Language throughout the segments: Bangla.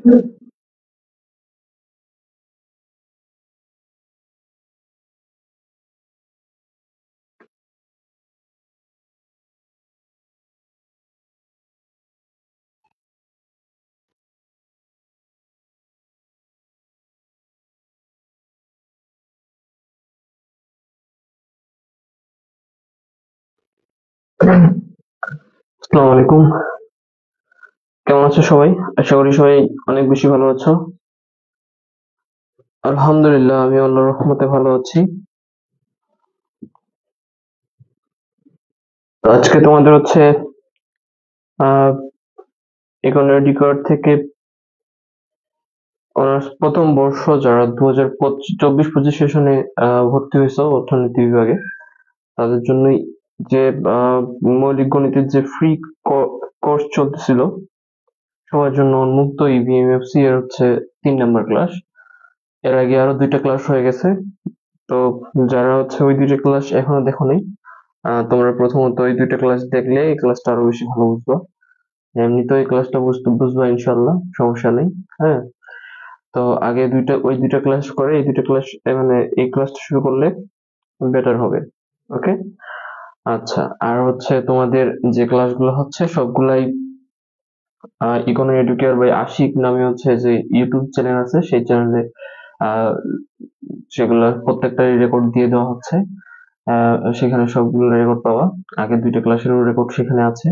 আসসালামু আলাইকুম। কেমন আছো সবাই? আশা করি সবাই অনেক বেশি ভালো আছো। আলহামদুলিল্লাহ, আমি আল্লাহর রহমতে ভালো আছি। তো আজকে তোমাদের হচ্ছে আহ ইকোনমিক থেকে অনার্স প্রথম বর্ষ যারা 2024-25 সেশনে ভর্তি হয়েছো অর্থনীতি বিভাগে, তাদের জন্যই যে আহ মৌলিক গণিতের যে ফ্রি কোর্স চলতেছিল সবার জন্য উন্মুক্ত ইবিএমএফসি এর হচ্ছে 3 নাম্বার ক্লাস। এর আগে আরো 2টা ক্লাস হয়ে গেছে। তো যারা হচ্ছে ওই 2টা ক্লাস এখনো দেখোনি, তোমরা প্রথমত ওই 2টা ক্লাস দেখলে এই ক্লাসটা আরো বেশি ভালো বুঝবা। এমনিতেও এই ক্লাসটা বুঝবা ইনশাল্লাহ, সমস্যা নেই। হ্যাঁ, তো আগে ওই 2টা ক্লাস করে এই 2টা ক্লাস মানে এই ক্লাসটা শুরু করলে বেটার হবে। ওকে, আচ্ছা। আর হচ্ছে তোমাদের যে ক্লাসগুলো হচ্ছে সবগুলাই ইকোনমি এডুকেয়ার বাই আশিক নামে হচ্ছে যে ইউটিউব চ্যানেল আছে, সেই চ্যানেলে আহ সেগুলা প্রত্যেকটারই রেকর্ড দিয়ে দেওয়া হচ্ছে। সেখানে সবগুলো রেকর্ড পাওয়া। আগের 2টা ক্লাসেরও রেকর্ড সেখানে আছে।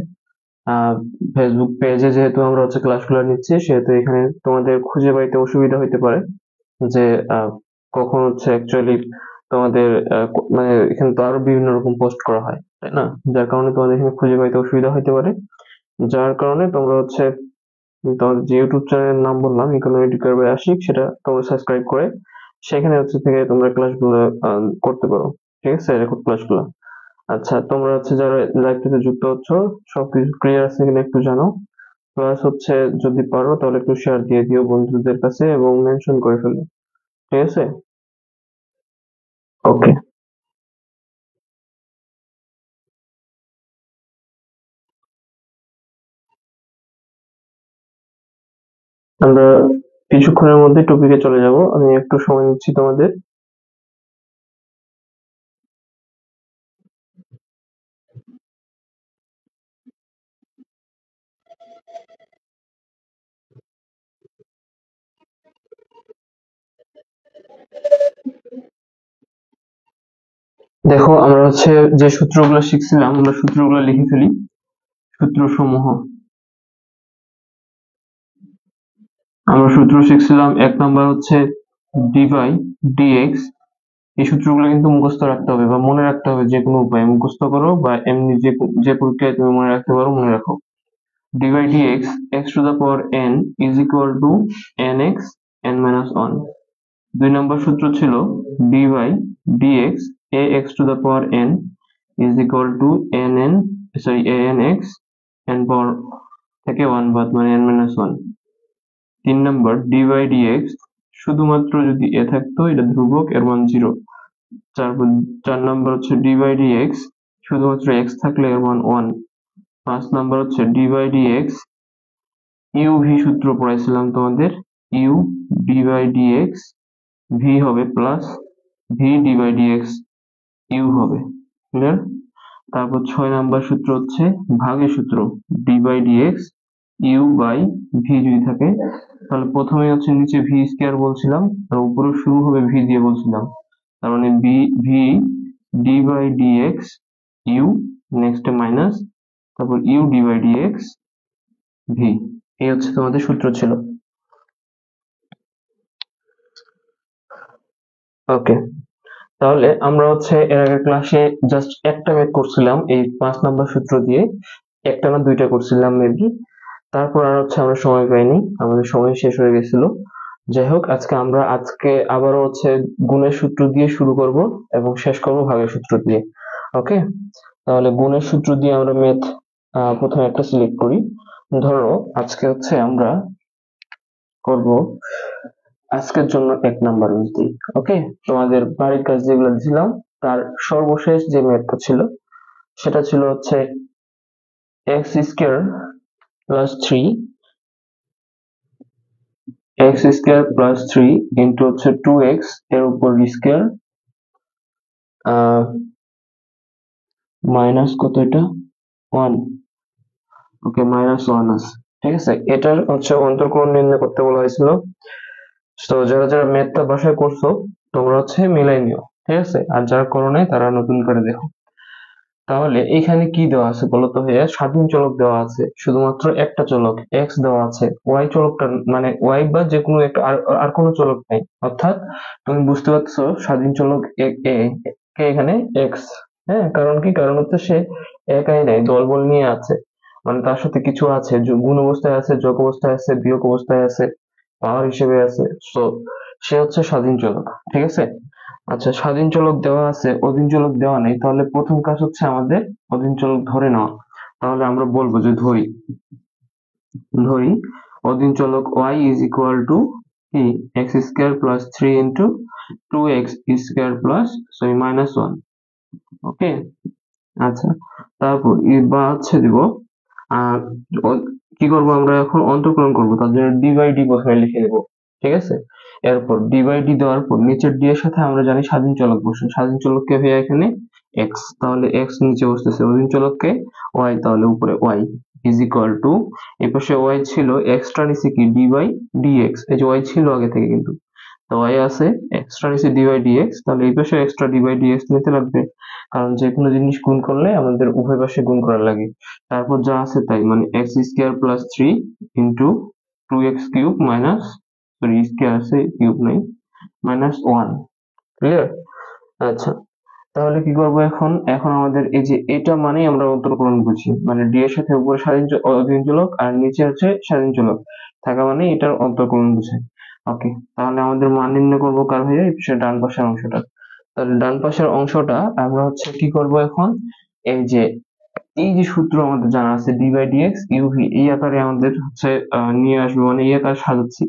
ফেসবুক পেজে যেহেতু আমরা হচ্ছে ক্লাসগুলো নিচ্ছি, সেহেতু এখানে তোমাদের খুঁজে পাইতে অসুবিধা হইতে পারে যে কখন হচ্ছে অ্যাকচুয়ালি তোমাদের মানে এখানে তো আরো বিভিন্ন রকম পোস্ট করা হয়, তাই না? যার কারণে তোমাদের এখানে খুঁজে পাইতে অসুবিধা হইতে পারে। যার কারণে তোমরা হচ্ছে তোমাদের যে ইউটিউব চ্যানেলের নাম বললাম ইকোনমি এডুকেয়ার বাই আশিক, সেটা তোমরা সাবস্ক্রাইব করে সেখানে হচ্ছে থেকে তোমরা ক্লাসগুলো করতে পারো। ঠিক আছে, রেকর্ড ক্লাসগুলো। আচ্ছা, তোমরা হচ্ছে যারা লাইভটাতে যুক্ত হচ্ছ সবকিছু ক্লিয়ার আছে কিনা একটু জানাও। প্লাস হচ্ছে যদি পারো তাহলে একটু শেয়ার দিয়ে দিও বন্ধুদের কাছে এবং মেনশন করে ফেলো। ঠিক আছে? ওকে, আমরা কিছুক্ষণের মধ্যে টপিকে চলে যাব। আমি একটু সময় নিচ্ছি তোমাদের। দেখো, আমরা হচ্ছে যে সূত্রগুলো শিখছিলাম আমরা সূত্রগুলো লিখে ফেলি। সূত্রসমূহ আমরা সূত্র শিখছিলাম। 1 নাম্বার হচ্ছে ডিভাই ডিএক্স। এই সূত্রগুলো কিন্তু মুখস্থ রাখতে হবে বা মনে রাখতে হবে, যে কোনো উপায়ে মুখস্থ করো বা এমনি যে পরীক্ষায় তুমি মনে রাখতে পারো মনে রাখো। dy dx x to the power n is equal to nx n minus 1. 2 নম্বর সূত্র ছিল dy dx ax to the power n is equal to anx n power থেকে 1 বাদ মানে n minus 1. 3 নম্বর dy dx শুধুমাত্র যদি a থাকতো, এটা ধ্রুবক, এর মান 0। 4 নম্বর হচ্ছে dy dx শুধুমাত্র x থাকলে এর মান 1। 5 নম্বর হচ্ছে dy dx uv সূত্র পড়াইছিলাম তোমাদের। u dy dx v হবে plus v dy dx u হবে। ক্লিয়ার? তারপর 6 নম্বর সূত্র হচ্ছে ভাগের সূত্র। d by dx u by v যদি থাকে তাহলে প্রথমে হচ্ছে নিচে v স্কয়ার বলছিলাম আর উপরে শুরু হবে v দিয়ে বলছিলাম। তার মানে v d by dx u, next minus, তারপর u d by dx v। এই হচ্ছে তোমাদের সূত্র ছিল। ওকে, তাহলে আমরা হচ্ছে এর আগের ক্লাসে জাস্ট একটা ম্যাথ করছিলাম এই 5 নাম্বার সূত্র দিয়ে। একটা না 2টা করছিলাম মেবি। তারপর আর হচ্ছে আমরা সময় পাইনি, আমাদের সময় শেষ হয়ে গেছিল। যাই হোক, আজকে আবারও হচ্ছে গুণের সূত্র দিয়ে শুরু করব এবং শেষ করব ভাগের সূত্র দিয়ে। ওকে, তাহলে গুণের সূত্র দিয়ে আমরা ম্যাথ প্রথমে একটা সিলেক্ট করি। ধরো আজকে হচ্ছে আমরা করব আজকের জন্য 1 নাম্বার মিলতি। ওকে, তোমাদের বাড়ির কাজ যেগুলো দিছিলাম তার সর্বশেষ যে ম্যাথটা ছিল সেটা ছিল হচ্ছে x square plus 3 x square plus 3 into হচ্ছে 2x এর উপর স্কোয়ার মাইনাস কত এটা 1, ওকে মাইনাস 1 আছে, ঠিক আছে। এটার হচ্ছে অন্তর্কলন নির্ণয় করতে বলা হয়েছিল। তো যারা যারা ম্যাথটা বাসায় করছো তোমরা হচ্ছে মিলাই নিও, ঠিক আছে, আর যারা করো নাই তারা নতুন করে দেখো। তাহলে এখানে কি দেওয়া আছে বলতো ভাইয়া, স্বাধীন চলক দেওয়া আছে শুধুমাত্র একটা চলক x দেওয়া আছে, y চলকটা মানে y বা যে কোনো একটা আর কোনো চলক নেই, অর্থাৎ তুমি বুঝতে পারছো স্বাধীন চলক কে এখানে x। হ্যাঁ, কারণ কি, কারণ হচ্ছে সে একাই নাই, দলবল নিয়ে আছে, মানে তার সাথে কিছু আছে, গুণ অবস্থায় আছে, যোগ অবস্থায় আছে, বিয়োগ অবস্থায় আছে, পাওয়ার হিসেবে আছে। সো সে হচ্ছে স্বাধীন চলক, ঠিক আছে। আচ্ছা, স্বাধীন চলক দেওয়া আছে, অধীন চলক দেওয়া নেই, তাহলে প্রথম কাজ হচ্ছে আমাদের অধীন চলক ধরে নেওয়া। তাহলে আমরা বলবো যে ধরি ধরি অধীন চলক y ইজ ইকুয়াল টু কি x square plus 3 into 2x square plus sorry minus 1, ওকে। আচ্ছা, তারপর বা হচ্ছে দিব আর কি করব আমরা এখন অন্তর্কলন করব, তার জন্য ডি বাই ডি প্রথমে লিখে দেব, ঠিক আছে। এরপর ডি বাই ডি দেওয়ার পর নিচের ডি এর সাথে আমরা জানি স্বাধীন চলক বসে, স্বাধীন চলককে ভাইয়া এখানে এক্স, তাহলে এক্স নিচে বসতেছে, অধীন চলককে ওয়াই, তাহলে উপরে ওয়াই ইজ ইকুয়াল টু, এই পাশে ওয়াই ছিল, এক্সট্রা নিচে কি ডি বাই ডি এক্স, এই যে ওয়াই ছিল আগে থেকে কিন্তু, তো ওয়াই আছে, এক্সট্রা নিচে ডি বাই ডি এক্স, তাহলে এই পাশে extra d by d x নিতে লাগবে, কারণ যে কোনো জিনিস গুণ করলে আমাদের উভয় পাশে গুণ করা লাগে। তারপর যা আছে তাই, মানে x square plus 3 into 2x cube minus, sorry square আছে কিউব নাই, মাইনাস 1, ক্লিয়ার। আচ্ছা, তাহলে কি করব এখন, এখন আমাদের এই যে এটা মানে আমরা অন্তর্কলন বুঝি, মানে ডি এর সাথে উপরে অধীন চলক আর নিচে হচ্ছে স্বাধীন চলক থাকা মানে এটার অন্তর্কলন বোঝায়, ওকে। তাহলে আমাদের মান নির্ণয় করবো কার হয়ে, সে ডান পাশের অংশটা। তাহলে ডান পাশের অংশটা আমরা হচ্ছে কি করব এখন, এই যে এই যে সূত্র আমাদের জানা আছে ডি বাই ডিএক্স ইউভি, এই আকারে আমাদের হচ্ছে নিয়ে আসবো, মানে এই আকারে সাজাচ্ছি,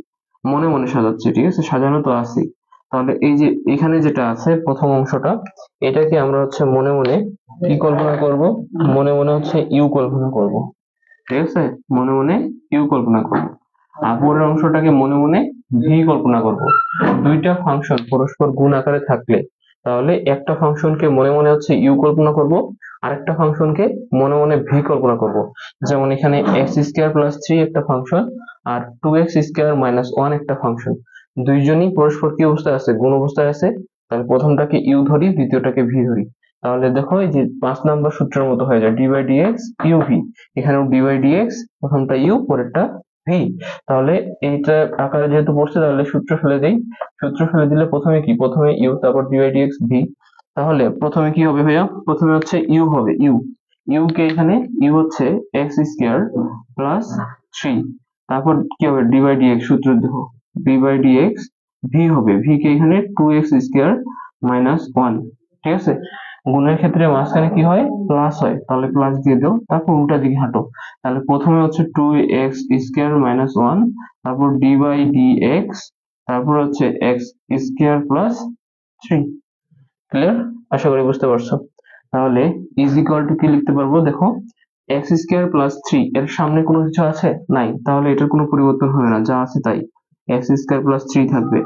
মনে মনে সাজাচ্ছি, ঠিক আছে, সাজানো তো আছেই। তাহলে এই যে এখানে যেটা আছে প্রথম অংশটা, এটাকে আমরা হচ্ছে মনে মনে কি কল্পনা করব, মনে মনে হচ্ছে ইউ কল্পনা করব, ঠিক আছে, মনে মনে ইউ কল্পনা করব। আর পরের অংশটাকে মনে মনে ভি কল্পনা করব। দুইটা ফাংশন পরস্পর গুণ আকারে থাকলে তাহলে একটা ফাংশনকে মনে মনে হচ্ছে ইউ কল্পনা করব, আরেকটা ফাংশনকে মনে মনে ভি কল্পনা করব। যেমন এখানে এক্স স্কোয়ার প্লাস 3 একটা ফাংশন আর 2x স্কোয়ার মাইনাস 1 একটা ফাংশন, দুইজনই পরস্পর কি অবস্থায় আছে, গুণ অবস্থায় আছে, তাহলে প্রথমটাকে ইউ ধরি, দ্বিতীয়টাকে ভি ধরি। তাহলে দেখো এই যে 5 নাম্বার সূত্রের মতো হয়ে যায়, d by d x u v, এখানেও ডি বাই ডিএক্স, প্রথমটা ইউ পরেরটা ভি। তাহলে এইটা আকারে যেহেতু পড়ছে তাহলে সূত্র ফেলে দেই, সূত্র ফেলে দিলে প্রথমে কি, প্রথমে ইউ তারপর ডি বাই ডিএক্স ভি। তাহলে প্রথমে কি হবে ভাইয়া, প্রথমে হচ্ছে ইউ হবে, ইউ ইউ কে এখানে ইউ হচ্ছে এক্স স্কোয়ার প্লাস 3, তারপর কি হবে ডি বাই ডিএক্স, সূত্র দেখো ডি বাই ডিএক্স, ভি হবে, ভি কে এখানে 2x স্কোয়ার মাইনাস 1, ঠিক আছে। গুণের ক্ষেত্রে মাঝখানে কি হয়, প্লাস হয়, তাহলে প্লাস দিয়ে দাও, তারপর উল্টা দিকে হাঁটো, তাহলে প্রথমে হচ্ছে 2x স্কোয়ার মাইনাস 1, তারপর ডি বাই ডিএক্স, তারপর হচ্ছে এক্স স্কোয়ার প্লাস 3, ক্লিয়ার, আশা করি বুঝতে পারছো। তাহলে ইজ ইকুয়াল টু কি লিখতে পারবো দেখো, এক্স স্কোয়ার প্লাস 3 এর সামনে কোনো কিছু আছে নাই, তাহলে এটার কোনো পরিবর্তন হবে না, যা আছে তাই, এক্স স্কোয়ার প্লাস 3 থাকবে।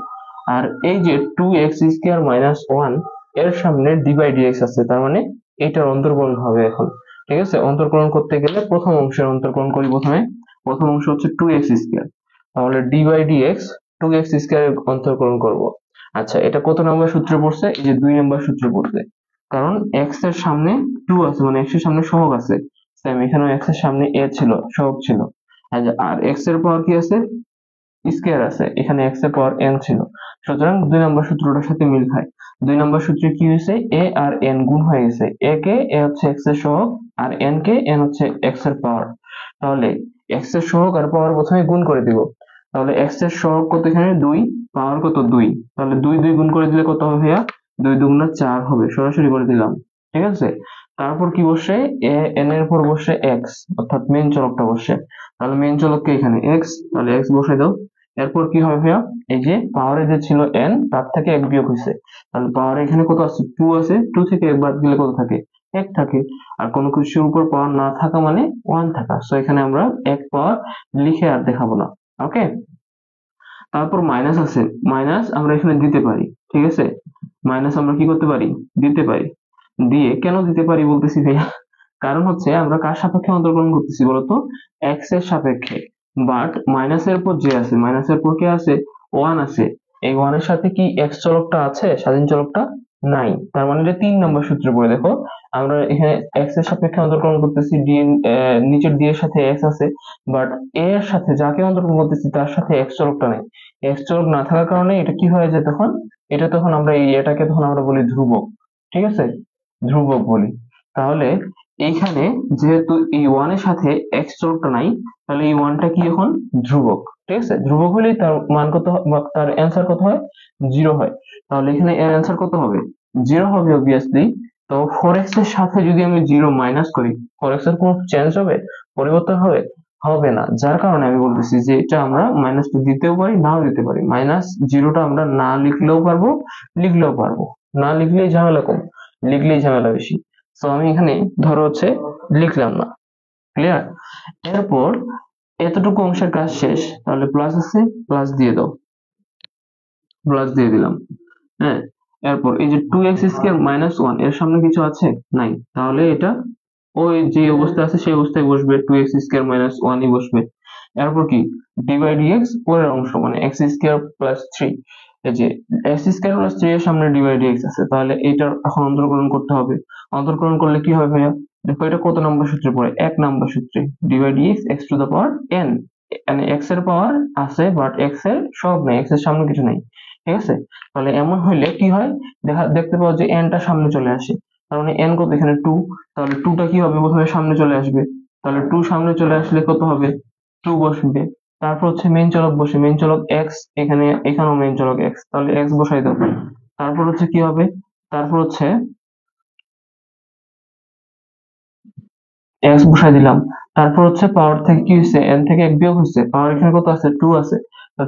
আর এই যে 2x স্কোয়ার মাইনাস 1 এর সামনে ডি বাই ডিএক্স আছে, তার মানে এটার অন্তর্কলন হবে এখন, ঠিক আছে। অন্তর্কলন করতে গেলে প্রথম অংশের অন্তর্কলন করি প্রথমে, প্রথম অংশ হচ্ছে 2x স্কোয়ার, তাহলে d by dx 2x square অন্তর্কলন করব। আচ্ছা, এটা কত নম্বর সূত্রে পড়ছে, এই যে 2 নম্বর সূত্রে পড়ছে, কারণ x এর সামনে 2 আছে, মানে x এর সামনে সহগ আছে, সেম এখানেও x এর সামনে a ছিল, সহগ ছিল, আর x এর পাওয়ার কি আছে, স্কয়ার আছে, এখানে x এর পাওয়ার n ছিল, সুতরাং 2 নম্বর সূত্রটার সাথে মিল খায়। 2 নম্বর সূত্রে কি হয়েছে, a আর n গুণ হয়ে গেছে, a কে a হচ্ছে x এর সহগ আর n কে n হচ্ছে x এর পাওয়ার, তাহলে x এর সহগ আর পাওয়ার প্রথমে গুণ করে দিব, তাহলে x এর সহগ কত এখানে 2, পাওয়ার কত 2, তাহলে 2 2 গুণ করে দিলে কত হবে ভাইয়া, 2 দুগুণা 4 হবে, সরাসরি করে দিলাম, ঠিক আছে। তারপর কি বসে, a n এর উপর বসে x, অর্থাৎ মেইন চলকটা বসে, তাহলে মেইন চলককে এখানে x, তাহলে x বসে দাও। এরপর কি হবে ভাইয়া, এই যে পাওয়ারে যে ছিল n তার থেকে 1 বিয়োগ হয়েছে, তাহলে পাওয়ারে এখানে কত আছে 2 আছে, 2 থেকে 1 বাদ দিলে কত থাকে, 1 থাকে, আর কোনো কিছুর উপর পাওয়ার না থাকা মানে 1 থাকা, সো এখানে আমরা 1 পাওয়ার লিখে আর দেখাবো না, ওকে। তারপর মাইনাস আছে, মাইনাস আমরা এখানে দিতে পারি, ঠিক আছে, মাইনাস আমরা কি করতে পারি, দিতে পারি। দিয়ে কেন দিতে পারি বলতেছি ভাইয়া, কারণ হচ্ছে আমরা কার সাপেক্ষে অন্তর্কলন করতেছি বলতো, এক্স এর সাপেক্ষে। বাট মাইনাসের পর যে আছে, মাইনাসের পর কে আছে, ওয়ান আছে। এই ওয়ান এর সাথে কি এক্স চলকটা আছে, স্বাধীন চলকটা নাই। তার মানে এটা 3 নম্বর সূত্রে পড়ে দেখো, আমরা এখানে এক্স এর সাপেক্ষে অন্তর্কলন করতেছি, ডি নিচের ডি এর সাথে এক্স আছে, বাট এ এর সাথে যাকে অন্তর্কলন করতেছি তার সাথে এক্স চলকটা নেই। এক্স চলক না থাকার কারণে এটা কি হয়ে যায় তখন, এটা তখন আমরা এটাকে তখন আমরা বলি ধ্রুবক, ঠিক আছে, ধ্রুবক বলি। তাহলে এইখানে যেহেতু এই ওয়ান এর সাথে এক্স চলকটা নাই, তাহলে এই ওয়ানটা কি এখন ধ্রুবক, ঠিক আছে, ধ্রুবক হলেই তার মান কত বা তার অ্যান্সার কত হয়, জিরো হয়। তাহলে এখানে এর অ্যান্সার কত হবে, জিরো হবে অবভিয়াসলি। তো ফোর এক্স এর সাথে যদি আমি জিরো মাইনাস করি, ফোর এক্স এর কোনো চেঞ্জ হবে, পরিবর্তন হবে, হবে না। যার কারণে আমি বলতেছি যে এটা আমরা মাইনাস টু দিতেও পারি, নাও দিতে পারি। মাইনাস জিরোটা আমরা না লিখলেও পারবো, লিখলেও পারবো। না লিখলেই ঝামেলা কম, লিখলেই ঝামেলা বেশি। তো আমি এখানে ধরো হচ্ছে লিখলাম না, ক্লিয়ার। এরপর এতটুকু অংশের কাজ শেষ, তাহলে প্লাস আছে, প্লাস দিয়ে দাও, প্লাস দিয়ে দিলাম, হ্যাঁ। এরপর এই যে two x square minus one, এর সামনে কিছু আছে, নাই, তাহলে এটা ওই যে অবস্থা আছে সেই অবস্থায় বসবে, টু এক্স স্কোয়ার মাইনাস ওয়ানই বসবে। এরপর কি, ডি বাই ডিএক্স পরের অংশ, মানে এক্স স্কোয়ার প্লাস থ্রি। এই যে এক্স স্কোয়ার প্লাস থ্রি এর সামনে ডি বাই ডিএক্স আছে, তাহলে এইটার এখন অন্তর্কলন করতে হবে। অন্তর্কলন করলে কি হবে ভাইয়া, দেখো এটা কত নম্বর সূত্রে পড়ে, 1 নম্বর সূত্রে। D by d x x to the power n, মানে এক্স এর পাওয়ার আছে বাট এক্স এর সব নেই, এক্স এর সামনে কিছু নেই, ঠিক আছে। তাহলে এমন হইলে কি হয়, দেখতে পাও যে এন টা সামনে চলে আসে, তার মানে এন কত, এখানে টু। তাহলে টু টা কি হবে, প্রথমে সামনে চলে আসবে। তাহলে টু সামনে চলে আসলে কত হবে, টু বসবে। তারপর হচ্ছে মেইন চলক বসে, মেইন চলক এক্স, এখানে এখানেও মেইন চলক এক্স, তাহলে এক্স বসাই দাও। তারপর হচ্ছে কি হবে, তারপর হচ্ছে এক্স বসাই দিলাম। তারপর হচ্ছে পাওয়ার থেকে কি হয়েছে, এন থেকে এক বিয়োগ হয়েছে, পাওয়ার এখানে কত আছে, টু আছে।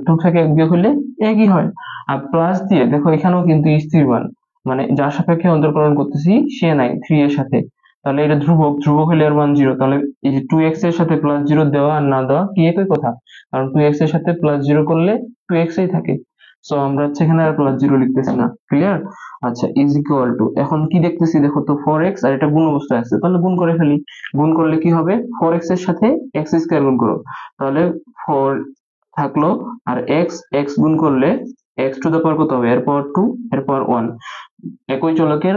টু থেকে এক বিয়োগ হলে একই হয়। আর প্লাস দিয়ে দেখো এখানেও কিন্তু স্থির মান, মানে যার সাপেক্ষে অন্তর্কলন করতেছি সে নাই, থ্রি এর সাথে। তাহলে এটা ধ্রুবক, ধ্রুবক হলে এর মান জিরো। তাহলে এই যে টু এক্স এর সাথে প্লাস জিরো দেওয়া আর না দেওয়া কি একই কথা, কারণ টু এক্স এর সাথে প্লাস জিরো করলে টু এক্সই থাকে। সো আমরা হচ্ছে এখানে আর প্লাস জিরো লিখতেছি না, ক্লিয়ার। আচ্ছা, ইজ ইকুয়াল টু, এখন কি দেখতেছি দেখো তো, ফোর এক্স আর এটা গুণ অবস্থায় আছে, তাহলে গুণ করে ফেলি। গুণ করলে কি হবে, ফোর এক্স এর সাথে এক্স স্কোয়ার গুণ করো, তাহলে ফোর থাকলো, আর এক্স, এক্স গুণ করলে এক্স টু দা পাওয়ার কত হবে, এর পাওয়ার টু, এর পাওয়ার ওয়ান। একই চলকের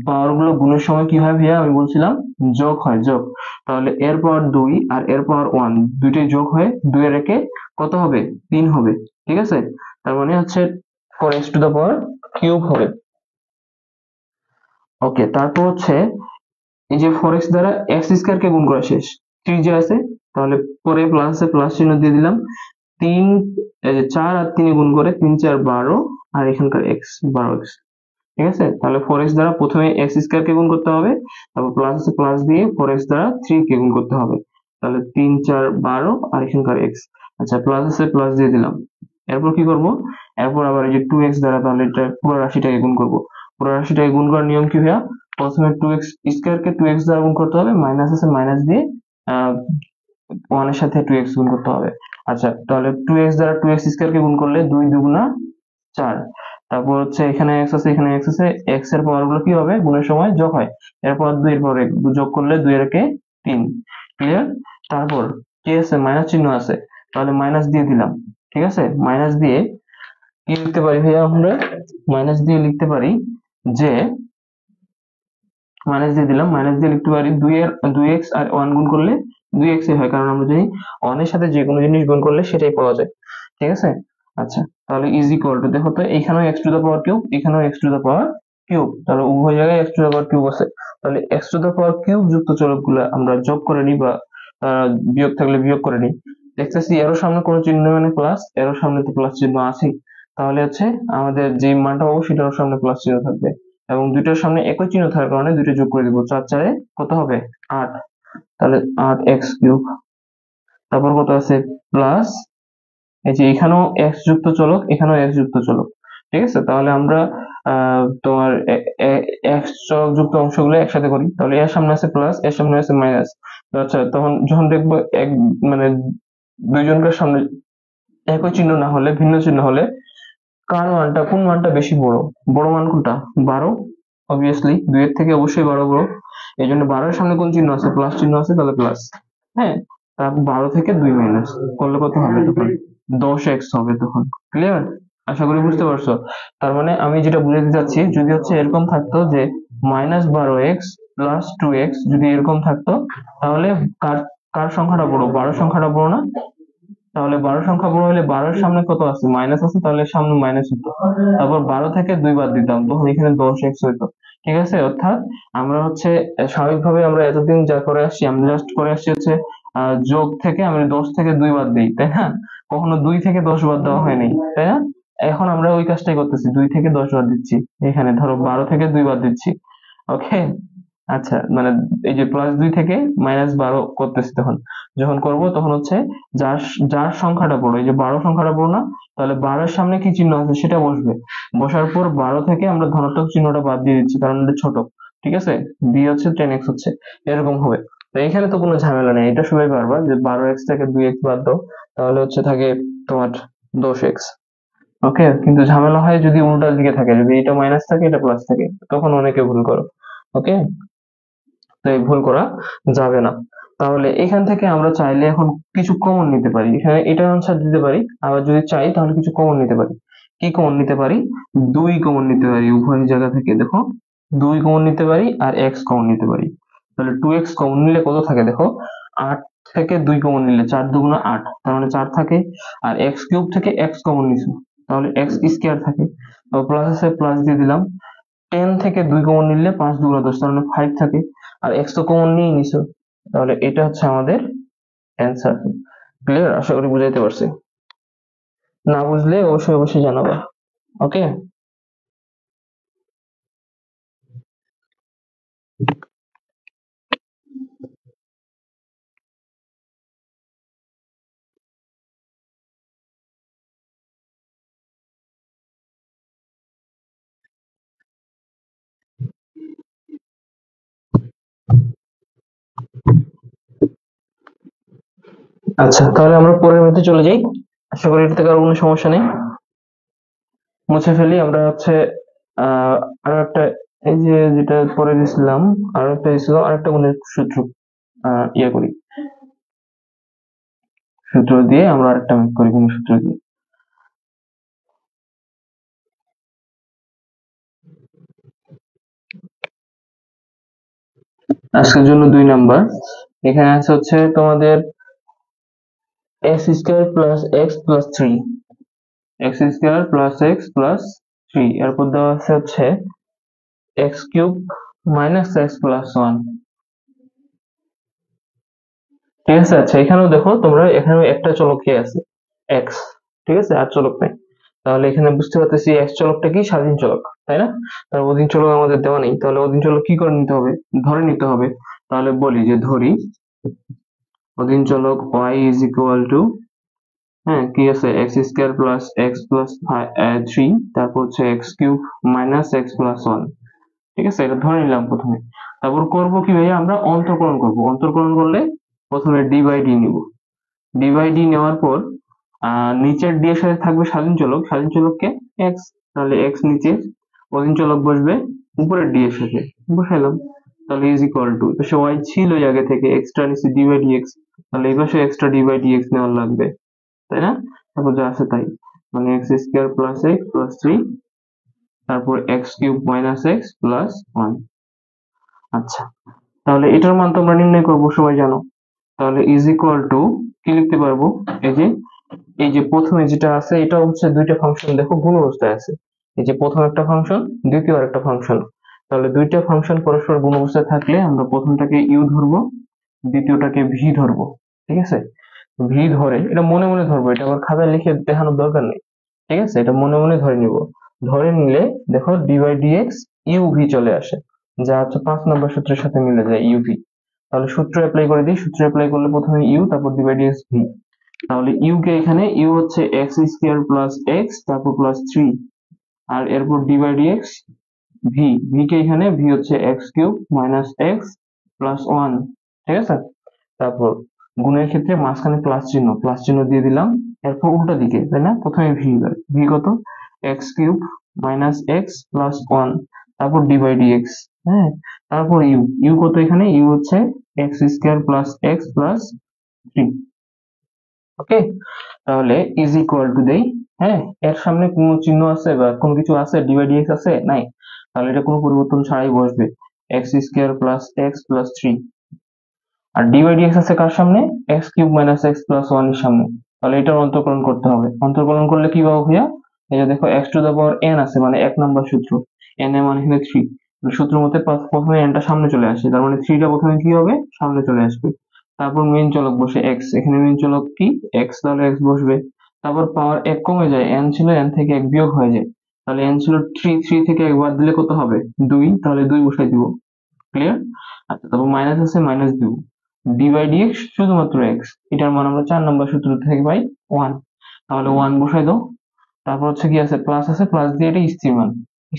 পাওয়ার গুলো গুণের সময় কি হয় ভাইয়া, আমি বলছিলাম যোগ হয়, যোগ। তাহলে এর পাওয়ার দুই আর এর পাওয়ার ওয়ান, দুইটাই যোগ হয়ে দুই এর একে কত হবে, তিন হবে, ঠিক আছে। তার মানে হচ্ছে four x to the power cube হবে। ওকে, তারপর হচ্ছে এই যে ফোর এক্স দ্বারা এক্স স্কোয়ার কে গুণ করা শেষ, থ্রি যে আছে, তাহলে পরে প্লাসে প্লাস চিহ্ন দিয়ে দিলাম। তিন, এই যে চার আর তিনে গুণ করে, তিন চার বারো, আর এখানকার এক্স, বারো এক্স, ঠিক আছে। তাহলে ফোর এক্স দ্বারা প্রথমে এক্স স্কোয়ার কে গুণ করতে হবে, তারপর প্লাস আছে, প্লাস দিয়ে ফোর এক্স দ্বারা থ্রি কে গুণ করতে হবে। তাহলে তিন চার বারো আর এখানকার এক্স। আচ্ছা, প্লাস আছে, প্লাস দিয়ে দিলাম। এরপর কি করব, এরপর আবার এই যে টু এক্স দ্বারা তাহলে এটা পুরো রাশিটাকে গুণ করব। পুরো রাশিটাকে গুণ করার নিয়ম কি ভাইয়া, প্রথমে টু এক্স স্কোয়ার কে টু এক্স দ্বারা গুণ করতে হবে, মাইনাস আছে মাইনাস দিয়ে আহ ওয়ান এর সাথে টু এক্স গুণ করতে হবে। আচ্ছা, তাহলে টু এক্স দ্বারা টু এক্স স্কোয়ার কে গুণ করলে দুই দুগুণা চার। তারপর হচ্ছে এখানে এক্স আছে, এখানে এক্স আছে, এক্স এর পাওয়ার গুলো কি হবে, গুণের সময় যোগ হয়। এরপর দুই, এর পর এক, যোগ করলে দুই এর একে তিন, ক্লিয়ার। তারপর কি আছে, মাইনাস চিহ্ন আছে, তাহলে মাইনাস দিয়ে দিলাম, ঠিক আছে। মাইনাস দিয়ে কি লিখতে পারি ভাইয়া আমরা, মাইনাস দিয়ে লিখতে পারি যে, মাইনাস দিয়ে দিলাম, মাইনাস দিয়ে লিখতে পারি দুই এর, দুই এক্স আর ওয়ান গুণ করলে দুই এক্স হয়, কারণ আমরা জানি ওয়ান এর সাথে যে কোনো জিনিস গুণ করলে সেটাই পাওয়া যায়, ঠিক আছে। আচ্ছা, তাহলে ইজ ইকুয়াল টু, দেখো তো এখানেও x to the power cube, এখানেও x to the power cube, তাহলে উভয় জায়গায় x to the power cube আছে। তাহলে x to the power cube যুক্ত চলকগুলো আমরা যোগ করে নিই, বা বিয়োগ থাকলে বিয়োগ করে নিই। দেখতেছি এরও সামনে কোনো চিহ্ন নেই, মানে প্লাস, এরও সামনে তো প্লাস চিহ্ন আছেই। তাহলে হচ্ছে আমাদের যে মানটা পাবো সেটার সামনে প্লাস চিহ্ন থাকবে, এবং দুইটার সামনে একই চিহ্ন থাকার কারণে দুইটা যোগ করে দিব, চার চারে কত হবে, আট। তাহলে আট এক্স কিউব। তারপর কত আছে, প্লাস, এই যে এখানেও এক্স যুক্ত চলক, এখানেও এক্স যুক্ত চলক, ঠিক আছে। তাহলে আমরা তোমার এক্স চলক যুক্ত অংশগুলো একসাথে করি, তাহলে এর সামনে আছে প্লাস, এর সামনে আছে মাইনাস। আচ্ছা, তখন যখন দেখবো এক, মানে দুইজনকার সামনে একই চিহ্ন না হলে, ভিন্ন চিহ্ন হলে কোন মানটা বেশি বড়? বড় মান কোনটা? 12। অবভিয়াসলি 2 এর থেকে অবশ্যই 12 বড়। এই জন্য 12 এর সামনে কোন চিহ্ন আছে? প্লাস চিহ্ন আছে, তাহলে প্লাস। হ্যাঁ, তারপর 12 থেকে 2 মাইনাস করলে কত হবে তখন? 10x হবে তখন। ক্লিয়ার? আশা করি বুঝতে পারছো। তার মানে আমি যেটা বুঝাতে চাচ্ছি, যদি হচ্ছে এরকম থাকতো যে -12x প্লাস 2x, যদি এরকম থাকতো, তাহলে কার কার সংখ্যাটা বড়? 12 সংখ্যাটা বড় না? তাহলে 12 সংখ্যা বড় হলে 12 এর সামনে কত আছে? মাইনাস আছে, তাহলে সামনে মাইনাস হতো। তারপর 12 থেকে 2 বাদ দিতাম, তখন এখানে 10x হইতো। ঠিক আছে? অর্থাৎ আমরা হচ্ছে স্বাভাবিকভাবে আমরা এতদিন যা করে আসছি, আমরা জাস্ট করে আসছি হচ্ছে যোগ থেকে আমি 10 থেকে 2 বাদ দিই, তাই না? কখনো 2 থেকে 10 বাদ দেওয়া হয়নি, তাই না? এখন আমরা ওই কাজটাই করতেছি, 2 থেকে 10 বাদ দিচ্ছি। এখানে ধরো 12 থেকে 2 বাদ দিচ্ছি। ওকে, আচ্ছা, মানে এই যে +2 থেকে -12 করতেছি তখন। যখন করব তখন হচ্ছে যার যার সংখ্যাটা বড়, এই যে 12 সংখ্যাটা বড় না? তাহলে 12 এর সামনে কি চিহ্ন আছে সেটা বসবে। বসার পর 12 থেকে আমরা ধনাত্মক চিহ্নটা বাদ দিয়ে দিচ্ছি, কারণ এটা ছোট। ঠিক আছে? b হচ্ছে 10x হচ্ছে। এরকম হবে। তো এখানে তো কোনো ঝামেলা নেই। এটা সবাই পারবা যে 12x থেকে 2x বাদ দাও, তাহলে হচ্ছে থাকে তোমার 10x। ওকে, কিন্তু ঝামেলা হয় যদি উল্টা দিকে থাকে, যদি এটা মাইনাস থাকে এটা প্লাস থাকে, তখন অনেকে ভুল করো। ওকে, তো এই ভুল করা যাবে না। তাহলে এখান থেকে আমরা চাইলে এখন কিছু কমন নিতে পারি, এখানে এটা আনসার দিতে পারি, আবার যদি চাই তাহলে কিছু কমন নিতে পারি। কি কমন নিতে পারি? 2 কমন নিতে পারি উভয় জায়গা থেকে। দেখো, 2 কমন নিতে পারি আর x কমন নিতে পারি। তাহলে 2x কমন নিলে কত থাকে দেখো, 8 থেকে 2 কমন নিলে 4 দুগুণ 8, তার মানে 4 থাকে। আর x কিউব থেকে x কমন নিছো, তাহলে x স্কয়ার থাকে। তো প্লাস আছে, প্লাস দিয়ে দিলাম। 10 থেকে 2 কমন নিলে 5 দুগুণ 10, তার মানে 5 থাকে। আর x তো কমন নিয়ে নিছো, তাহলে এটা হচ্ছে আমাদের অ্যান্সার। ক্লিয়ার? আশা করি বুঝাইতে পারছি। না বুঝলে অবশ্যই অবশ্যই জানাবা। ওকে, আচ্ছা, তাহলে আমরা পরের ম্যাথে চলে যাই। আশা করি এটাতে কারো কোনো সমস্যা নেই। মুছে ফেলি। আমরা হচ্ছে আহ আরো একটা, এই যে যেটা পরে দিছিলাম, আরো একটা দিছিল, আরেকটা গুণের সূত্র ইয়ে করি, সূত্র দিয়ে আমরা আরেকটা ম্যাথ করি গুণের সূত্র দিয়ে। আজকের জন্য 2 নাম্বার। এখানে আছে হচ্ছে তোমাদের x² plus x plus three, x² plus x plus 3, এরপর দেওয়া আছে হচ্ছে x³ মাইনাস এক্স প্লাস 1। ঠিক আছে? আচ্ছা, এখানেও দেখো তোমরা, এখানেও একটা চলকই আছে, x। ঠিক আছে, আর চলক নাই। তাহলে এখানে বুঝতে পারতেছি x চলকটা কি? স্বাধীন চলক, তাই না? তার অধীন চলক আমাদের দেওয়া নেই, তাহলে অধীন চলক কি করে নিতে হবে? ধরে নিতে হবে। তাহলে বলি যে ধরি অধীন চলক y ইজ ইকুয়াল টু, হ্যাঁ কি আছে, x² প্লাস এক্স প্লাস 3, তারপর হচ্ছে x³ মাইনাস এক্স প্লাস 1। ঠিক আছে, এটা ধরে নিলাম প্রথমে। তারপর করব কি ভাইয়া, আমরা অন্তর্কলন করব। অন্তর্কলন করলে প্রথমে ডি বাই ডি নিব। ডি বাই ডি নেওয়ার পর নিচের ডি এর সাথে থাকবে স্বাধীন চলক, স্বাধীন চলককে এক্স, তাহলে এক্স নিচে, অধীন চলক বসবে উপরের ডি এর সাথে, বসাইলাম। তাহলে ইজ ইকুয়াল টু, তো সে ওয়াই ছিল আগে থেকে, এক্সট্রা নিচে ডি বাই ডি এক্স, তাহলে এই পাশে extra d by d x নেওয়ার লাগবে, তাই না? তারপর যা আছে তাই, মানে x² প্লাস এক্স প্লাস 3, তারপর x³ মাইনাস এক্স প্লাস 1। আচ্ছা, তাহলে এটার মান তো আমরা নির্ণয় করবো, সবাই জানো। তাহলে ইজ ইকুয়াল টু কি লিখতে পারবো, এই যে, এই যে প্রথমে যেটা আছে এটা হচ্ছে দুইটা ফাংশন, দেখো গুণ অবস্থায় আছে। এই যে প্রথম একটা ফাংশন, দ্বিতীয় আরেকটা ফাংশন। তাহলে দুইটা ফাংশন পরস্পর গুণ অবস্থায় থাকলে আমরা প্রথমটাকে ইউ ধরবো, দ্বিতীয়টাকে ভি ধরবো। ঠিক আছে? ভি ধরে, এটা মনে মনে ধরবো, এটা আবার খাতায় লিখে দেখানোর দরকার নেই। ঠিক আছে, এটা মনে মনে ধরে নিব। ধরে নিলে দেখো d by d x u v চলে আসে, যা হচ্ছে 5 নম্বর সূত্রের সাথে মিলে যায়, ইউভি। তাহলে সূত্র অ্যাপ্লাই করে দিই, সূত্র অ্যাপ্লাই করলে প্রথমে ইউ, তারপর ডি বাই ডিএক্স ভি। তাহলে ইউ কে এখানে, ইউ হচ্ছে x² প্লাস এক্স তারপর প্লাস 3, আর এরপর d by d x v, v কে এখানে, ভি হচ্ছে x³ মাইনাস এক্স প্লাস 1। ঠিক আছে? তারপর গুণের ক্ষেত্রে মাঝখানে প্লাস চিহ্ন দিয়ে দিলাম। এরপর উল্টা দিকে, তাই না? প্রথমে ভি কত, x cube minus x plus one, তারপর ডি বাই ডি এক্স। হ্যাঁ, তারপর ইউ, ইউ কত এখানে, ইউ হচ্ছে x square plus x plus three. Okay, তাহলে ইজ ইকুয়াল টু দেই। হ্যাঁ, এর সামনে কোনো চিহ্ন আছে বা কোনো কিছু আছে, ডি বাই ডি এক্স আছে নাই, তাহলে এটা কোনো পরিবর্তন ছাড়াই বসবে, x square plus x plus three. আর ডি বাই ডি এক্স আছে কার সামনে, x cube minus x plus one এর সামনে। তাহলে এটার অন্তর্কলন করতে হবে। অন্তর্কলন করলে কি পাবো ভাইয়া, এই যে দেখো x to the power n আছে, মানে এক নাম্বার সূত্র, এন এর মানে এখানে থ্রি। সূত্র মতে প্রথমে এনটা সামনে চলে আসে, তার মানে থ্রিটা প্রথমে কি হবে, সামনে চলে আসবে। তারপর মেইন চলক বসে এক্স, এখানে মেইন চলক কি এক্স, তাহলে এক্স বসবে। তারপর পাওয়ার এক কমে যায়, এন ছিল এন থেকে এক বিয়োগ হয়ে যায়, তাহলে এন ছিল থ্রি, থ্রি থেকে এক বাদ দিলে কত হবে, দুই, তাহলে দুই বসাই দিব। ক্লিয়ার? আচ্ছা, তারপর মাইনাস আছে, মাইনাস দিব, ডি বাই ডি এক্স শুধুমাত্র এক্স, এটার মান আমরা 4 নম্বর সূত্র থেকে পাই 1, তাহলে 1 বসাই দাও। তারপর হচ্ছে কি আছে, প্লাস আছে, প্লাস দিয়ে এটা স্থির মান,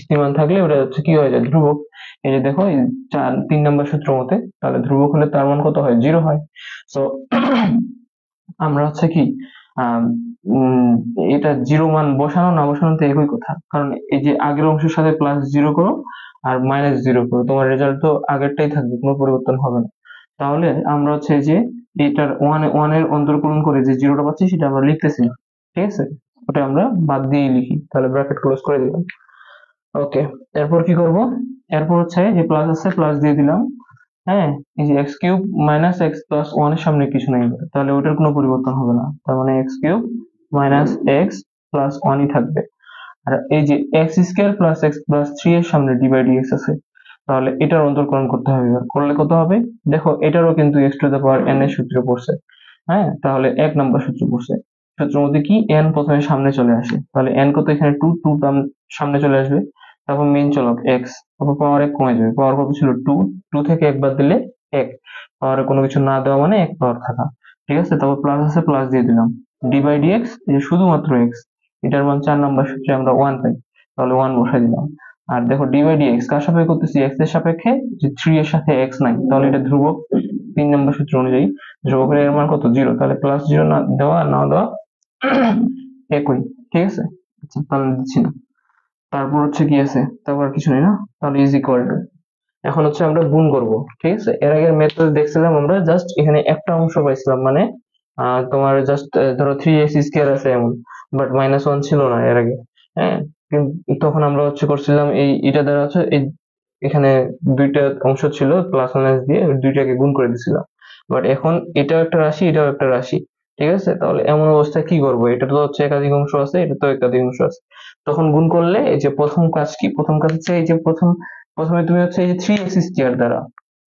স্থির মান থাকলে ওটা হচ্ছে কি হয়ে যায়, ধ্রুবক। এই যে দেখো এই 3 নম্বর সূত্র মতে, তাহলে ধ্রুবক হলে তার মান কত হয়, 0 হয়। সো আমরা হচ্ছে কি, আহ উম এটা জিরো মান বসানো না বসানো তো একই কথা, কারণ এই যে আগের অংশের সাথে প্লাস জিরো করো আর মাইনাস জিরো করো, তোমার রেজাল্ট তো আগেরটাই থাকবে, কোনো পরিবর্তন হবে না। তাহলে আমরা হচ্ছে যে এটার ওয়ান এর অন্তর্কলন করে যে জিরোটা পাচ্ছি সেটা আমরা লিখতেছি না, ঠিক আছে, ওটা আমরা বাদ দিয়ে লিখি, তাহলে ব্র্যাকেট ক্লোজ করে দিলাম। ওকে, এরপর কি করব, এরপর হচ্ছে যে প্লাস আছে, প্লাস দিয়ে দিলাম। হ্যাঁ, এই যে x cube minus x plus one এর সামনে কিছু নেই, তাহলে ওটার কোনো পরিবর্তন হবে না, তার মানে x cube minus x plus ওয়ানই থাকবে। আর এই যে x square plus x plus three এর সামনে ডি বাই ডি এক্স আছে, তাহলে এটার অন্তর্কলন করতে হবে। এবার করলে কত হবে, দেখো এটারও কিন্তু x to the power N এর সূত্র পড়ছে। হ্যাঁ, তাহলে এক নম্বর সূত্র পড়ছে। সূত্রের মধ্যে কি এন প্রথমে সামনে চলে আসে, তাহলে এন কত এখানে টু, টু সামনে চলে আসবে। তারপর মেইন চলক এক্স, তারপর পাওয়ার এক কমে যাবে, পাওয়ার কত ছিল টু, টু থেকে এক বাদ দিলে এক, পাওয়ারে কোনো কিছু না দেওয়া মানে এক পাওয়ার থাকা। ঠিক আছে, তারপর প্লাস আছে, প্লাস দিয়ে দিলাম, ডি বাই ডি এক্স, এই যে শুধুমাত্র এক্স, এটার মান 4 নাম্বার সূত্রে আমরা ওয়ান পাই, তাহলে ওয়ান বসাই দিলাম। আর দেখো ডি বাই ডি এক্স কার সাপেক্ষে করতেছি, এক্স এর সাপেক্ষে, যে থ্রি এর সাথে এক্স নাই, তাহলে এটা ধ্রুবক, 3 নম্বর সূত্র অনুযায়ী ধ্রুবকের এর মান কত, জিরো, তাহলে প্লাস জিরো না দেওয়া আর না দেওয়া একই। ঠিক আছে, আচ্ছা তাহলে দিচ্ছি না। তারপর হচ্ছে কি আছে, তারপর আর কিছু নেই না, তাহলে ইজ ইকুয়াল টু, এখন হচ্ছে আমরা গুণ করব। ঠিক আছে, এর আগের মেথড দেখছিলাম আমরা, জাস্ট এখানে একটা অংশ পাইছিলাম, মানে তোমার জাস্ট ধরো থ্রি এক্স স্কোয়ার আছে এমন, বাট মাইনাস ওয়ান ছিল না এর আগে। হ্যাঁ, কিন্তু তখন আমরা হচ্ছে করছিলাম এই এটা দ্বারা হচ্ছে এই, এখানে দুইটা অংশ ছিল প্লাস মাইনাস দিয়ে, ওই দুইটাকে গুণ করে দিছিলাম। বাট এখন এটাও একটা রাশি, এটাও একটা রাশি। ঠিক আছে, তাহলে এমন অবস্থায় কি করবো, এটা তো হচ্ছে একাধিক অংশ আছে, এটা তো একাধিক অংশ আছে, তখন গুণ করলে এই যে প্রথম কাজ কি, প্রথম কাজ হচ্ছে এই যে প্রথমে তুমি হচ্ছে এই যে থ্রি এক্স স্কোয়ার দ্বারা,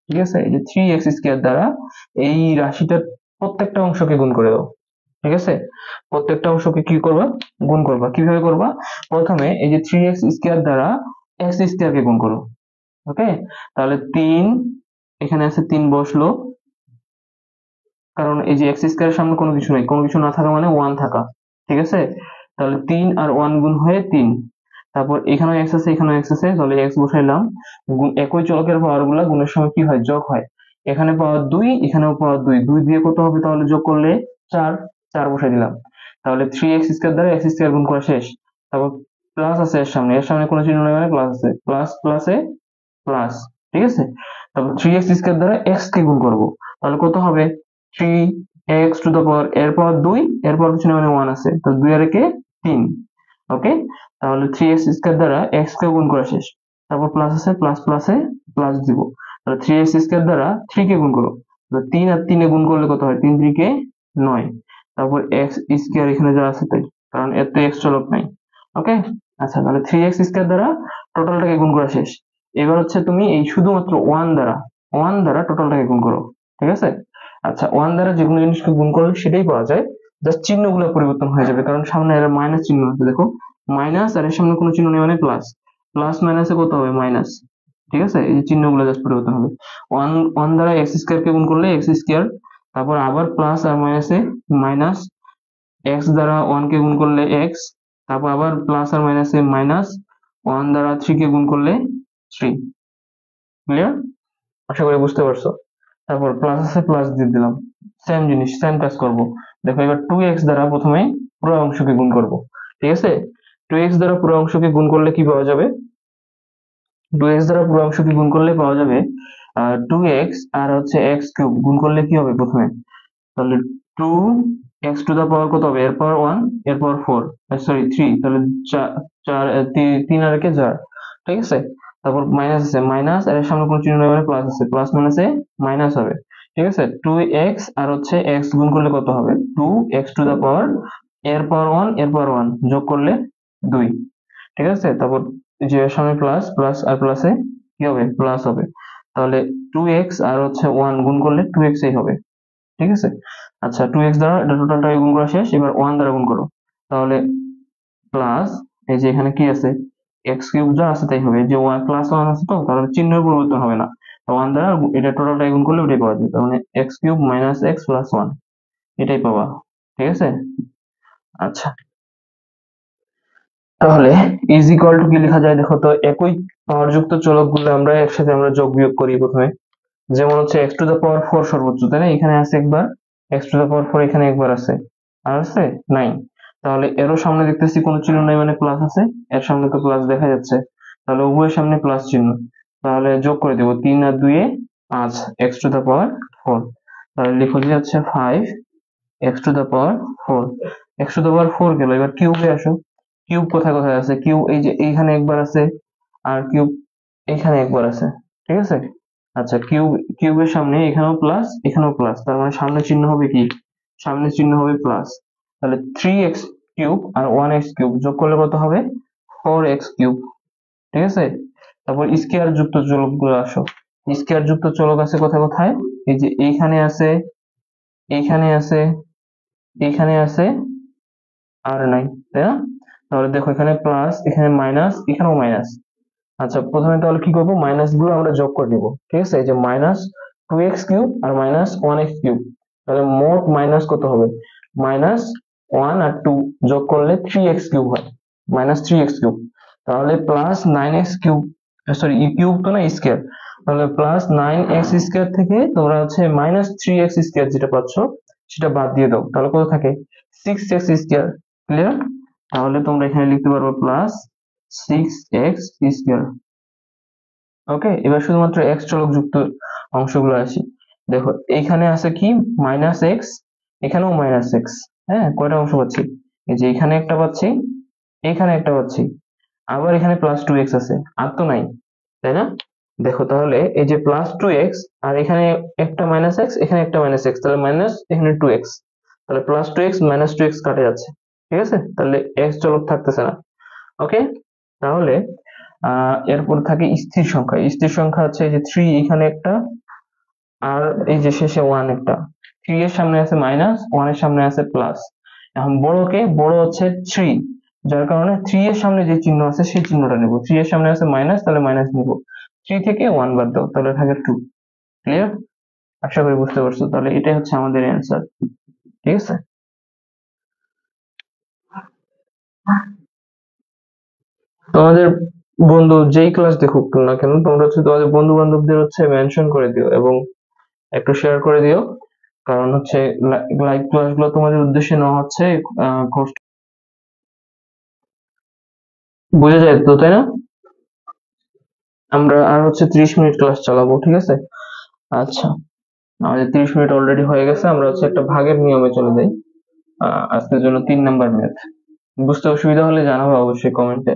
ঠিক আছে, এই যে থ্রি এক্স স্কোয়ার দ্বারা এই রাশিটার প্রত্যেকটা অংশকে গুণ করে দাও। ঠিক আছে, প্রত্যেকটা অংশকে কি করবা, গুণ করবা। কিভাবে করবা, প্রথমে এই যে থ্রি এক্স স্কোয়ার দ্বারা এক্স স্কোয়ার কে গুণ করো। ওকে, তাহলে তিন, এখানে আছে তিন বসলো, কারণ এই যে এক্স স্কোয়ারের সামনে কোনো কিছু নেই, কোনো কিছু না থাকা মানে ওয়ান থাকা। ঠিক আছে, তাহলে তিন আর ওয়ান গুণ হয়ে তিন, তারপর এখানেও এক্স আছে, এখানেও এক্স আছে, তাহলে এক্স বসাইলাম। একই চলকের পাওয়ার গুলা গুণের সময় কি হয়, যোগ হয়। এখানে পাওয়ার দুই, এখানেও পাওয়ার দুই, দুই দিয়ে কত হবে তাহলে যোগ করলে চার, চার বসাই দিলাম। তাহলে থ্রি এক্স স্কোয়ার দ্বারা এক্স স্কোয়ার গুণ করা শেষ। তারপর প্লাস আছে এর সামনে, এর সামনে কোনো চিহ্ন নেই মানে প্লাস আছে, প্লাস প্লাসে প্লাস। ঠিক আছে, তারপর থ্রি এক্স স্কোয়ার দ্বারা এক্স কে গুণ করবো, তাহলে কত হবে, থ্রি এক্স টু দ্য পাওয়ার, এর পাওয়ার দুই, এর পাওয়ার পিছনে মানে ওয়ান আছে, তো দুই আর একে তিন। ওকে, তাহলে থ্রি এক্স স্কোয়ার দ্বারা এক্স কে গুণ করা শেষ। তারপর প্লাস আছে, প্লাস প্লাসে প্লাস দিব, তাহলে থ্রি এক্স স্কোয়ার দ্বারা থ্রি কে গুণ করো, তিন আর তিনে গুণ করলে কত হয়, তিন তিরিকে নয়। তারপর এক্স স্কোয়ার এখানে যা আছে তাই, কারণ এর তো এক্স চলক নাই। ওকে, আচ্ছা তাহলে থ্রি এক্স স্কোয়ার দ্বারা টোটালটাকে গুণ করা শেষ। এবার হচ্ছে তুমি এই শুধুমাত্র ওয়ান দ্বারা টোটালটাকে গুণ করো। ঠিক আছে, আচ্ছা ওয়ান দ্বারা যে কোনো জিনিসকে গুণ করলে সেটাই পাওয়া যায়, জাস্ট চিহ্নগুলো পরিবর্তন হয়ে যাবে, কারণ সামনে এর মাইনাস চিহ্ন আছে, দেখো মাইনাস আর এর সামনে কোনো চিহ্ন নেই মানে প্লাস, প্লাস মাইনাসে কত হবে, মাইনাস। ঠিক আছে, এই চিহ্নগুলো জাস্ট পরিবর্তন হবে। ওয়ান ওয়ান দ্বারা এক্স স্কোয়ার কে গুণ করলে এক্স স্কোয়ার, তারপর আবার প্লাস আর মাইনাসে মাইনাস, এক্স দ্বারা ওয়ান কে গুণ করলে এক্স, তারপর আবার প্লাস আর মাইনাসে মাইনাস, ওয়ান দ্বারা থ্রি কে গুণ করলে থ্রি। ক্লিয়ার? আশা করি বুঝতে পারছো। তারপর প্লাস আছে, প্লাস দিয়ে দিলাম, সেম জিনিস, সেম কাজ করব। দেখো এবার 2x দ্বারা প্রথমে পুরো অংশকে গুণ করব, ঠিক আছে? 2x দ্বারা পুরো অংশকে গুণ করলে কি পাওয়া যাবে? 2x দ্বারা পুরো অংশকে গুণ করলে পাওয়া যাবে 2x আর হচ্ছে x কিউব গুণ করলে কি হবে প্রথমে? তাহলে 2 x টু দা পাওয়ার কত হবে? এর পাওয়ার 1, এর পাওয়ার 4, সরি 3, তাহলে 4 3 আর একে 4, ঠিক আছে? তারপর মাইনাস আছে, মাইনাস আর এর সামনে কোনো চিহ্ন নেই মানে প্লাস আছে, প্লাস মাইনাসে মাইনাস হবে, ঠিক আছে? 2x আর হচ্ছে x গুণ করলে কত হবে? 2x টু দা পাওয়ার এর পাওয়ার 1, এর পাওয়ার 1 যোগ করলে 2, ঠিক আছে? তারপর যে এর সামনে প্লাস, প্লাস আর প্লাসে কি হবে? প্লাস হবে। তাহলে 2x আর হচ্ছে 1 গুণ করলে 2x এই হবে, ঠিক আছে? আচ্ছা 2x দ্বারা এটা টোটালটাকে গুণ করা শেষ, এবার 1 দ্বারা গুণ করো। তাহলে প্লাস, এই যে এখানে কি আছে? x কিউব যা আছে তাই হবে, যে 1 প্লাস 1 আছে তো, তাহলে চিহ্নের পরিবর্তন হবে না। তো 1 দ্বারা এটা টোটালটাকে গুণ করলে ওটাই পাওয়া যাবে, তার মানে x cube minus x plus 1 এটাই পাওয়া, ঠিক আছে? আচ্ছা, তাহলে ইজ ইকুয়াল টু কি লেখা যায় দেখো তো, একই পাওয়ারযুক্ত চলকগুলো আমরা একসাথে আমরা যোগ বিয়োগ করি প্রথমে। যেমন হচ্ছে x টু দ্য পাওয়ার 4 সর্বোচ্চ, তাই না? এখানে আছে একবার, x টু দ্য পাওয়ার 4 এখানে একবার আছে, আর আছে নাই। তাহলে এরও সামনে দেখতেছি কোনো চিহ্ন নাই মানে প্লাস আছে, এর সামনে তো প্লাস দেখা যাচ্ছে, তাহলে উভয়ের সামনে প্লাস চিহ্ন। তাহলে যোগ করে দেবো, 3 আর 2 এ 5, x টু দ্য পাওয়ার 4। তাহলে লিখো যে হচ্ছে 5 x two the power 4। x two the পাওয়ার 4 গেল, এবার কিউবে আসো। কিউব কোথায় কোথায় আছে? কিউব এই যে এইখানে একবার আছে, আর কিউব এইখানে একবার আছে, ঠিক আছে? আচ্ছা কিউবের সামনে এখানেও প্লাস, এখানেও প্লাস, তার মানে সামনে চিহ্ন হবে কি? সামনে চিহ্ন হবে প্লাস। তাহলে 3x কিউব আর 1x কিউব যোগ করলে কত হবে? 4x কিউব, ঠিক আছে? তারপর স্কয়ার যুক্ত চলক গুলো আসো। স্কয়ার যুক্ত চলক আছে কোথায় কোথায়? এই যে এইখানে আছে, এইখানে আছে, এইখানে আছে, আর নাই, তাই না? তাহলে দেখো এখানে প্লাস, এখানে মাইনাস, এখানেও মাইনাস। আচ্ছা প্রথমে তাহলে কি করবো? মাইনাস গুলো আমরা যোগ করে নিব, ঠিক আছে? এই যে মাইনাস 2x কিউব আর মাইনাস 1x কিউব, তাহলে মোট মাইনাস কত হবে? মাইনাস 1 আর 2 যোগ করলে 3x কিউব হয়, মাইনাস 3x কিউব। তাহলে প্লাস 9x কিউব, সরি ই কিউব তো না, স্কয়ার। তাহলে প্লাস 9x স্কয়ার থেকে তোমরা হচ্ছে মাইনাস 3x স্কয়ার যেটা পাচ্ছ সেটা বাদ দিয়ে দাও, তাহলে কত থাকে? 6x square. ক্লিয়ার? তাহলে তোমরা এখানে লিখতে পারবে প্লাস 6x স্কয়ার। ওকে, এবার শুধুমাত্র এক্স চলক যুক্ত অংশগুলো আসি। দেখো এইখানে আছে কি? মাইনাস এক্স, এখানেও মাইনাস এক্স। হ্যাঁ, কয়টা অংশ পাচ্ছি? এই যে এখানে একটা পাচ্ছি, এখানে একটা পাচ্ছি, আবার এখানে প্লাস 2x আছে, আর তো নাই, তাই না? দেখো তাহলে এই যে প্লাস 2x আর এখানে একটা মাইনাস এক্স, এখানে একটা মাইনাস এক্স, তাহলে মাইনাস, এখানে 2x, তাহলে প্লাস 2x মাইনাস 2x কাটে যাচ্ছে, ঠিক আছে? তাহলে এক্স চলক থাকতেছে না। ওকে, তাহলে এরপর থাকে স্থির সংখ্যা। স্থির সংখ্যা হচ্ছে এই যে 3 এখানে একটা, আর এই যে শেষে 1 একটা। 3 এর সামনে আছে মাইনাস, 1 এর সামনে আছে প্লাস। এখন বড় হচ্ছে 3, যার কারণে 3 এর সামনে যে চিহ্ন আছে সেই চিহ্নটা নেব। 3 এর সামনে আছে মাইনাস, তাহলে মাইনাস নিব। 3 থেকে 1 বাদ দাও, তাহলে থাকে 2। ক্লিয়ার? আশা করি বুঝতে পারছো। তাহলে এটাই হচ্ছে আমাদের অ্যান্সার, ঠিক আছে? তোমাদের বন্ধু যেই ক্লাস দেখুক না কেন, তোমরা হচ্ছে তোমাদের বন্ধু বান্ধবদের হচ্ছে মেনশন করে দিও এবং একটু শেয়ার করে দিও। কারণ হচ্ছে লাইভ ক্লাসগুলো তোমাদের উদ্দেশ্যে নেওয়া হচ্ছে, কোর্স বোঝা যায় তো, তাই না? আমরা আর হচ্ছে 30 মিনিট ক্লাস চালাবো, ঠিক আছে? আচ্ছা, আমাদের 30 মিনিট অলরেডি হয়ে গেছে, আমরা হচ্ছে একটা ভাগের নিয়মে চলে যাই। আজকের জন্য 3 নাম্বার ম্যাথ। বুঝতে অসুবিধা হলে জানাবো অবশ্যই কমেন্টে।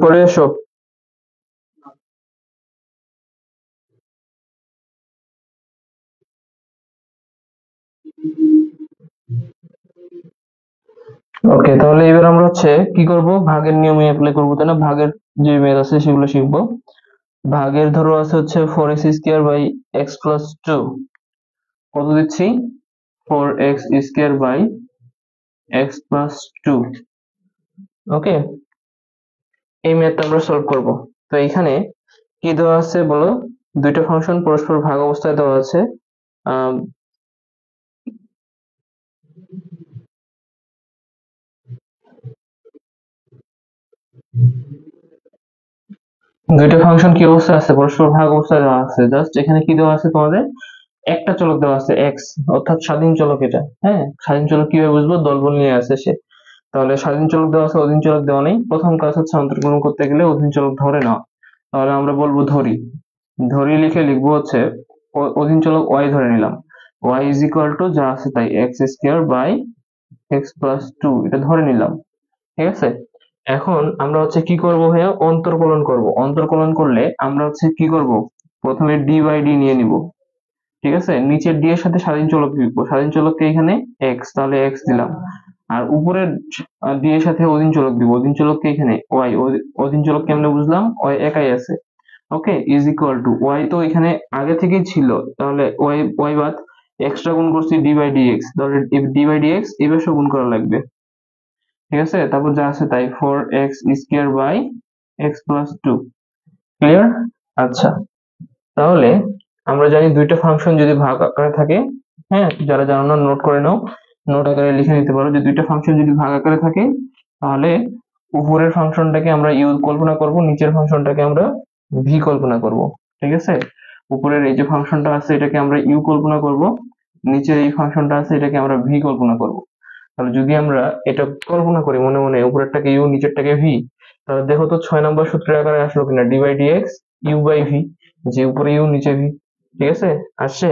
পরে এসো। ওকে, তাহলে এবার আমরা হচ্ছে কি করব, ভাগের নিয়মে অ্যাপ্লাই করবো, তাই না? ভাগের যে মেথড আছে সেগুলো শিখবো। ভাগের ধরো আছে হচ্ছে 4x² by x plus two. কত দিচ্ছি? 4x² by x plus two. Okay, এই ম্যাথটা আমরা সলভ করব। তো এখানে কি দেওয়া আছে বলো? দুইটা ফাংশন পরস্পর ভাগ অবস্থায় দেওয়া আছে। আম, দুইটা ফাংশন কি অবস্থায় আছে? পরস্পর ভাগ অবস্থায় দেওয়া আছে। জাস্ট এখানে কি দেওয়া আছে তোমাদের? একটা চলক দেওয়া আছে এক্স, অর্থাৎ স্বাধীন চলক এটা। হ্যাঁ, স্বাধীন চলক কিভাবে বুঝবো? দলবল নিয়ে আছে সে। তাহলে স্বাধীন চলক দেওয়া আছে, অধীন চলক দেওয়া নেই। প্রথম কাজ হচ্ছে অন্তর্গ্রহণ করতে গেলে অধীন চলক ধরে নাও। তাহলে আমরা বলবো ধরি। ধরি লিখে লিখবো হচ্ছে অধীন চলক ওয়াই ধরে নিলাম। ওয়াই ইজ ইকুয়াল টু যা আছে তাই x² by x plus two, এটা ধরে নিলাম। ঠিক আছে, এখন আমরা হচ্ছে কি করব ভাইয়া? অন্তর্কলন করব। অন্তর্কলন করলে আমরা হচ্ছে কি করব? প্রথমে ডি বাই ডি নিয়ে নিব। ঠিক আছে, নিচের ডি এর সাথে স্বাধীন চলক লিখবো। স্বাধীন চলককে এখানে এক্স, তাহলে এক্স দিলাম। আর উপরের ডি এর সাথে অধীন চলক দিব। অধীন চলককে এখানে ওয়াই। অধীন চলক কেমনে বুঝলাম? ওয়াই একাই আছে। ওকে, ইজ ইকুয়াল টু ওয়াই তো এখানে আগে থেকেই ছিল, তাহলে ওয়াই ওয়াই বাদ এক্সট্রা গুণ করছি ডি বাই ডি এক্স, তাহলে ডি বাই ডি এক্স এই পাশে গুণ করা লাগবে। ঠিক আছে, তারপর যা আছে তাই 4x² by x plus two. Clear? আচ্ছা, তাহলে আমরা জানি দুইটা ফাংশন যদি ভাগ আকারে থাকে, হ্যাঁ, যারা জানো না নোট করে নাও, নোট আকারে লিখে নিতে পারো যে দুইটা ফাংশন যদি ভাগ আকারে থাকে, তাহলে উপরের ফাংশনটাকে আমরা ইউ কল্পনা করব, নিচের ফাংশনটাকে আমরা ভি কল্পনা করব। ঠিক আছে, উপরের এই যে ফাংশনটা আছে এটাকে আমরা ইউ কল্পনা করব, নিচের এই ফাংশনটা আছে এটাকে আমরা ভি কল্পনা করব। তাহলে যদি আমরা এটা কল্পনা করি মনে মনে, উপরেরটাকে ইউ নিচেরটাকে ভি, তাহলে দেখো তো 6 নম্বর সূত্রের আকারে আসলো কিনা? D by d x u by v, যে উপরে ইউ নিচে ভি। ঠিক আছে, আসছে।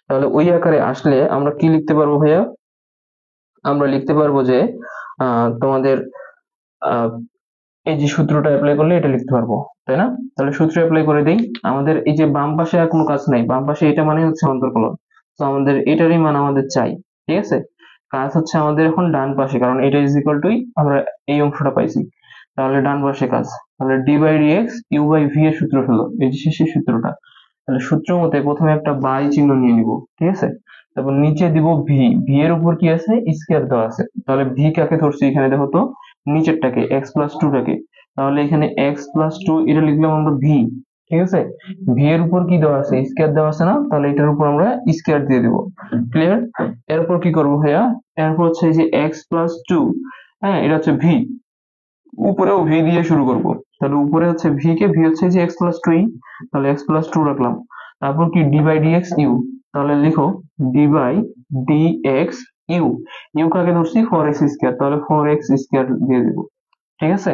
তাহলে ওই আকারে আসলে আমরা কি লিখতে পারবো ভাইয়া? আমরা লিখতে পারবো যে তোমাদের আহ, এই যে সূত্রটা অ্যাপ্লাই করলে এটা লিখতে পারবো, তাই না? তাহলে সূত্র অ্যাপ্লাই করে দিই। আমাদের এই যে বাম পাশে আর কোনো কাজ নাই, বাম পাশে এটা মানে হচ্ছে অন্তর্কলন। তো আমাদের এটারই মান আমাদের চাই। ঠিক আছে, কাজ হচ্ছে আমাদের এখন ডান পাশে, কারণ এটা ইজ ইকুয়াল টু আমরা এই অংশটা পাইছি। তাহলে ডান পাশে কাজ। তাহলে d by d x u by v এর সূত্র হলো এই যে শেষের সূত্রটা। তাহলে সূত্র মতে প্রথমে একটা বাই চিহ্ন নিয়ে নিব। ঠিক আছে, তারপর নিচে দিব ভি। ভি এর উপর কি আছে? স্কয়ার দেওয়া আছে। তাহলে ভি কাকে ধরছি এখানে দেখো তো? নিচেরটাকে, এক্স প্লাস টু টাকে। তাহলে এখানে এক্স প্লাস টু এটা লিখলাম আমরা ভি। ঠিক আছে, ভি এর উপর কি দেওয়া আছে? স্কয়ার দেওয়া আছে না? তাহলে এটার উপর আমরা স্কয়ার দিয়ে দিব। ক্লিয়ার? এরপর কি করবো ভাইয়া? এরপর হচ্ছে এই যে এক্স প্লাস টু, হ্যাঁ, এটা হচ্ছে ভি। উপরেও ভি দিয়ে শুরু করব। তাহলে উপরে হচ্ছে ভি কে, ভি হচ্ছে যে এক্স প্লাস টু, তাহলে এক্স প্লাস টু রাখলাম। তারপর কি d by d x u. তাহলে লিখো d by d x u. U কাকে ধরছি? 4x², তাহলে 4x² দিয়ে দিব। ঠিক আছে,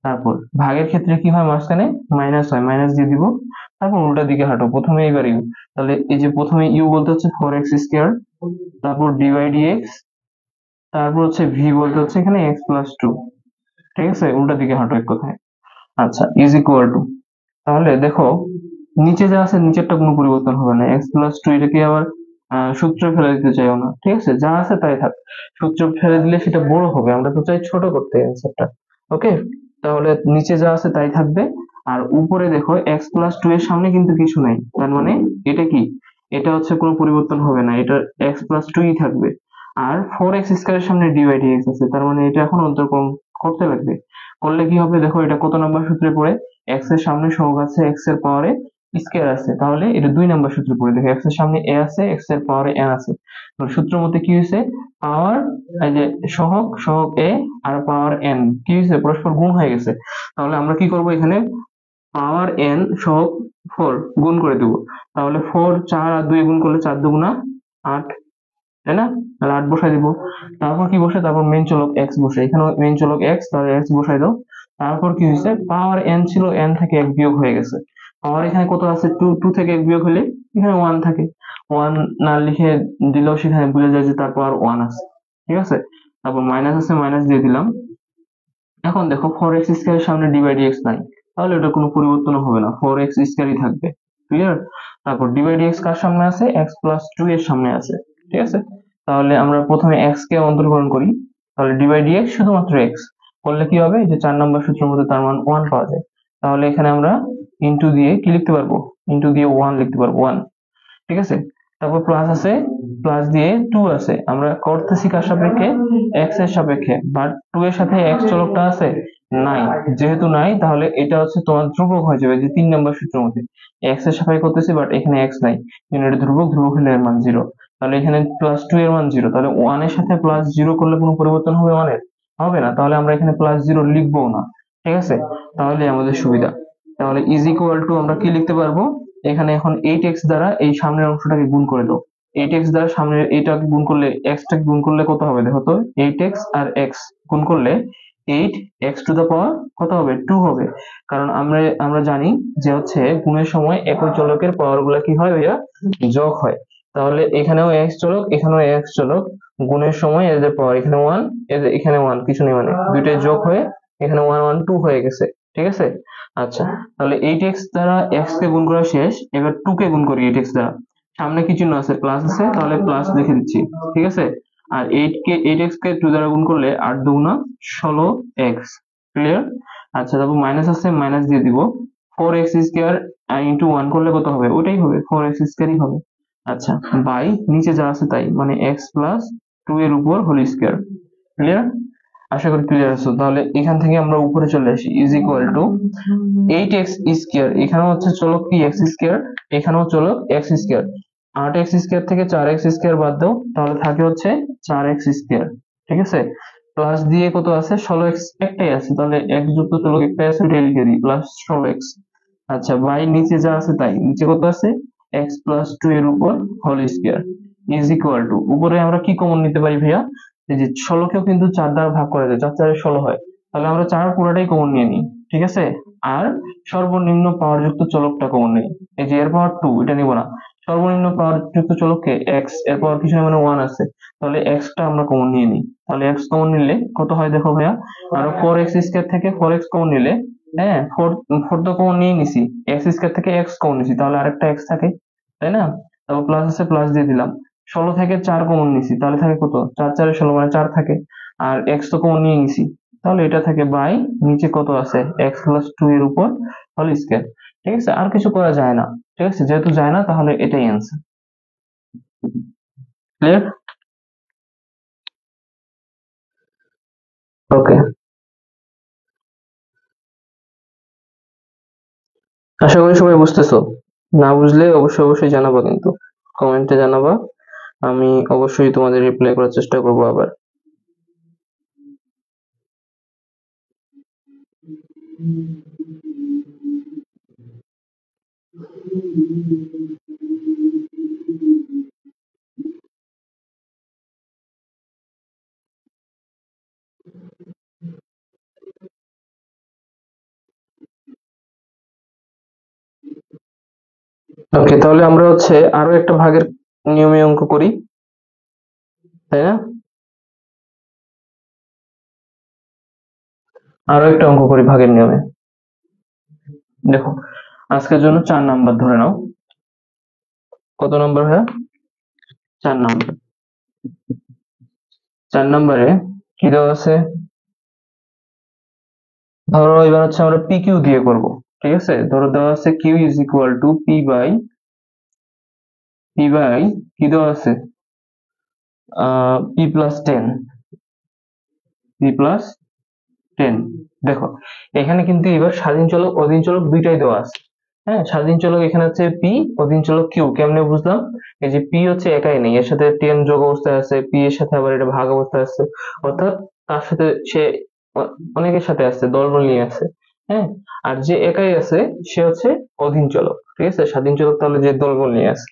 তারপর ভাগের ক্ষেত্রে কি হয়? মাঝখানে মাইনাস হয়, মাইনাস দিয়ে দিব। তারপর উল্টা দিকে হাঁটো, প্রথমে এবার ইউ। তাহলে এই যে প্রথমে ইউ বলতে হচ্ছে 4x², তারপর ডি বাই ডি এক্স, তারপর হচ্ছে ভি বলতে হচ্ছে এখানে এক্স প্লাস টু। ঠিক আছে, উল্টা দিকে হাঁটো এক কথায়। আচ্ছা, ইজ ইকুয়াল টু, তাহলে দেখো নিচে যা আছে নিচেরটা কোনো পরিবর্তন হবে না। এক্স প্লাস টু এটাকে আবার সূত্র ফেলে দিতে চাইও না। ঠিক আছে, যা আছে তাই থাক। সূত্র ফেলে দিলে সেটা বড় হবে, আমরা তো চাই ছোট করতে অ্যান্সারটা। ওকে, তাহলে নিচে যা আছে তাই থাকবে। আর উপরে দেখো এক্স প্লাস টু এর সামনে কিন্তু কিছু নাই, তার মানে এটা কি? এটা হচ্ছে কোনো পরিবর্তন হবে না, এটা এক্স প্লাস টুই থাকবে। আর 4x² এর সামনে ডি বাই ডি এক্স আছে, তার মানে এটা এখন অন্তর্কলন করতে লাগবে। করলে কি হবে দেখো, এটা কত নাম্বার সূত্রে পড়ে? এক্স এর সামনে সহগ আছে, এক্স এর পাওয়ারে স্কয়ার আছে, তাহলে এটা 2 নাম্বার সূত্রে পড়ে। দেখো এক্স এর সামনে এ আছে, এক্স এর পাওয়ারে এন আছে। তো সূত্র মতে কি হয়েছে? পাওয়ার, এই যে সহগ, সহগ এ আর পাওয়ার এন কি হয়েছে? পরস্পর গুণ হয়ে গেছে। তাহলে আমরা কি করব? এখানে পাওয়ার এন সহগ 4 গুণ করে দেবো। তাহলে 4 4 আর 2 গুণ করলে 4 দুগুণা 8, তাই না? তাহলে 8 বসাই দিব। তারপর কি বসে? তারপর মেন চলক এক্স বসে, এখানে মেন চলক এক্স, তাহলে এক্স বসাই দাও। তারপর কি হয়েছে? পাওয়ার এন ছিল, এন থেকে এক বিয়োগ হয়ে গেছে। পাওয়ার এখানে কত আছে? টু, টু থেকে এক বিয়োগ হলে এখানে ওয়ান থাকে। ওয়ান না লিখে দিলেও সেখানে বুঝে যায় যে তার পাওয়ার ওয়ান আছে। ঠিক আছে, তারপর মাইনাস আছে, মাইনাস দিয়ে দিলাম। এখন দেখো 4x² এর সামনে ডি বাই ডি এক্স নাই, তাহলে ওটা কোনো পরিবর্তন হবে না, 4x² থাকবে। ক্লিয়ার? তারপর ডি বাই ডি এক্স কার সামনে আছে? এক্স প্লাস টু এর সামনে আছে। ঠিক আছে, তাহলে আমরা প্রথমে এক্স কে অন্তর্কলন করি। তাহলে ডি বাই ডি এক্স শুধুমাত্র এক্স করলে কি হবে, যে 4 নম্বর সূত্রের মধ্যে তার মান 1 পাওয়া যায়। তাহলে এখানে আমরা ইনটু দিয়ে কি লিখতে পারবো, ইনটু দিয়ে 1 লিখতে পারবো, 1। ঠিক আছে, তারপর প্লাস আছে, প্লাস দিয়ে 2 আছে, আমরা করতেছি কার সাপেক্ষে, এক্স এর সাপেক্ষে, বাট 2 এর সাথে এক্স চলকটা আছে নাই, যেহেতু নাই তাহলে এটা হচ্ছে তোমার ধ্রুবক হয়ে যাবে, যে 3 নম্বর সূত্রের মধ্যে এক্স এর সাপেক্ষে করতেছি বাট এখানে এক্স নাই, কিন্তু এটা ধ্রুবক, ধ্রুবক হলে এর মান 0। তাহলে এখানে প্লাস 2 এর মান 0, তাহলে 1 এর সাথে প্লাস 0 করলে কোনো পরিবর্তন হবে 1 এর, হবে না, তাহলে আমরা এখানে প্লাস 0 লিখবো না। ঠিক আছে, তাহলে আমাদের সুবিধা। তাহলে ইজ ইকুয়াল টু আমরা কি লিখতে পারবো, এখানে এখন 8x দ্বারা এই সামনের অংশটাকে গুণ করে দাও। 8x দ্বারা সামনের এইটাকে গুণ করলে, x টাকে গুণ করলে কত হবে দেখো তো, 8x আর x গুণ করলে 8x টু দা পাওয়ার কত হবে, 2 হবে। কারণ আমরা জানি যে হচ্ছে গুণের সময় একই চলকের পাওয়ার গুলা কি হয় ভাইয়া, যোগ হয়। তাহলে এখানেও x চলক, এখানেও x চলক, গুণের সময় এদের পাওয়ার এখানে 1, এখানে 1, কিছু নেই, মানে দুইটাই যোগ হয়ে এখানে 1 1 2 হয়ে গেছে। ঠিক আছে, আচ্ছা, তাহলে 8x দ্বারা x কে গুণ করা শেষ, এবার 2 কে গুণ করি 8x দ্বারা, সামনে কি চিহ্ন আছে, প্লাস আছে, তাহলে প্লাস লিখে দিচ্ছি। ঠিক আছে, আর 8x কে 2 দ্বারা গুণ করলে 8 দুগুণা 16x, ক্লিয়ার। আচ্ছা, তারপর মাইনাস আছে, মাইনাস দিয়ে দিব, 4x স্কয়ার ইনটু 1 করলে কত হবে, ওটাই হবে, 4x স্কয়ারই হবে। আচ্ছা, বাই নিচে যা আছে তাই, মানে x প্লাস 2 এর উপর হোল স্কয়ার, ক্লিয়ার। আশা করি ক্লিয়ার আছো। তাহলে এখান থেকে আমরা উপরে চলে আসি, is equal two 8x square, এখানেও হচ্ছে চলক কি x স্কয়ার, এখানেও চলক x স্কয়ার, 8x স্কয়ার থেকে 4x স্কয়ার বাদ দাও, তাহলে থাকে হচ্ছে 4x স্কয়ার। ঠিক আছে, প্লাস দিয়ে কত আছে, 16x একটাই আছে, তাহলে x যুক্ত চলক একটাই আছে, ওটাই লিখে দিই, প্লাস 16x। আচ্ছা, বাই নিচে যা আছে তাই, নিচে কত আছে, x প্লাস 2 এর উপর whole square, is equal to, উপরে আমরা কি কমন নিতে পারি ভাইয়া, এই যে 16 কেও কিন্তু 4 দ্বারা ভাগ করা যায়, 4 4 16 হয়, তাহলে আমরা 4 পুরোটাই কমন নিয়ে নিই। ঠিক আছে, আর সর্বনিম্ন পাওয়ার যুক্ত চলকটা কমন নেই, এই যে এর পাওয়ার 2 এটা নিব না, সর্বনিম্ন পাওয়ার যুক্ত চলককে x, এর পাওয়ার কিছু না, মানে 1 আছে, তাহলে x টা আমরা কমন নিয়ে নিই, তাহলে x কমন নিলে কত হয় দেখো ভাইয়া, আর 4x স্কয়ার থেকে 4x কমন নিলে, হ্যাঁ 4 তো কমন নিয়ে নিছি, x স্কয়ার থেকে x কমন নিছি, তাহলে আরেকটা x থাকে, তাই না, তারপর প্লাস আছে, প্লাস দিয়ে দিলাম, 16 থেকে 4 কমন নিছি, তাহলে থাকে কত, 4 4 16, মানে 4 থাকে, আর x তো কমন নিয়ে নিছি, তাহলে এটা থাকে বাই নিচে কত আছে, x প্লাস 2 এর উপর হোল স্কয়ার। ঠিক আছে, আর কিছু করা যায় না। ঠিক আছে, যেহেতু যায় না তাহলে এটাই অ্যান্সার, ক্লিয়ার। ওকে, আশা করি সবাই বুঝতেছো, না বুঝলে অবশ্যই অবশ্যই জানাবা, কিন্তু কমেন্টে জানাবা, আমি অবশ্যই তোমাদের রিপ্লাই করার চেষ্টা করবো আবার। ওকে, তাহলে আমরা হচ্ছে আরো একটা ভাগের নিয়মে অঙ্ক করি, তাই না, আরো একটা অঙ্ক করি ভাগের নিয়মে। দেখো, আজকের জন্য 4 নাম্বার ধরে নাও, কত নাম্বার হয়, 4 নাম্বার। 4 নাম্বারে কি দেওয়া আছে, ধরো এবার হচ্ছে আমরা পি কিউ দিয়ে করব। ঠিক আছে, ধরো দেওয়া আছে q is equal to p by কি দেওয়া আছে, পি প্লাস 10, পি প্লাস 10। দেখো, এখানে কিন্তু এবার স্বাধীন চলক অধীন চলক দুইটাই দেওয়া আছে। হ্যাঁ, স্বাধীন চলক এখানে হচ্ছে পি, অধীন চলক কিউ, কেমনে বুঝলাম, এই যে পি হচ্ছে একাই নেই, এর সাথে 10 যোগ অবস্থায় আছে, পি এর সাথে আবার এটা ভাগ অবস্থায় আছে, অর্থাৎ তার সাথে সে অনেকের সাথে আছে, দলবল নিয়ে আছে। হ্যাঁ, আর যে একাই আছে সে হচ্ছে অধীন চলক। ঠিক আছে, স্বাধীন চলক তাহলে যে দলবল নিয়ে আছে।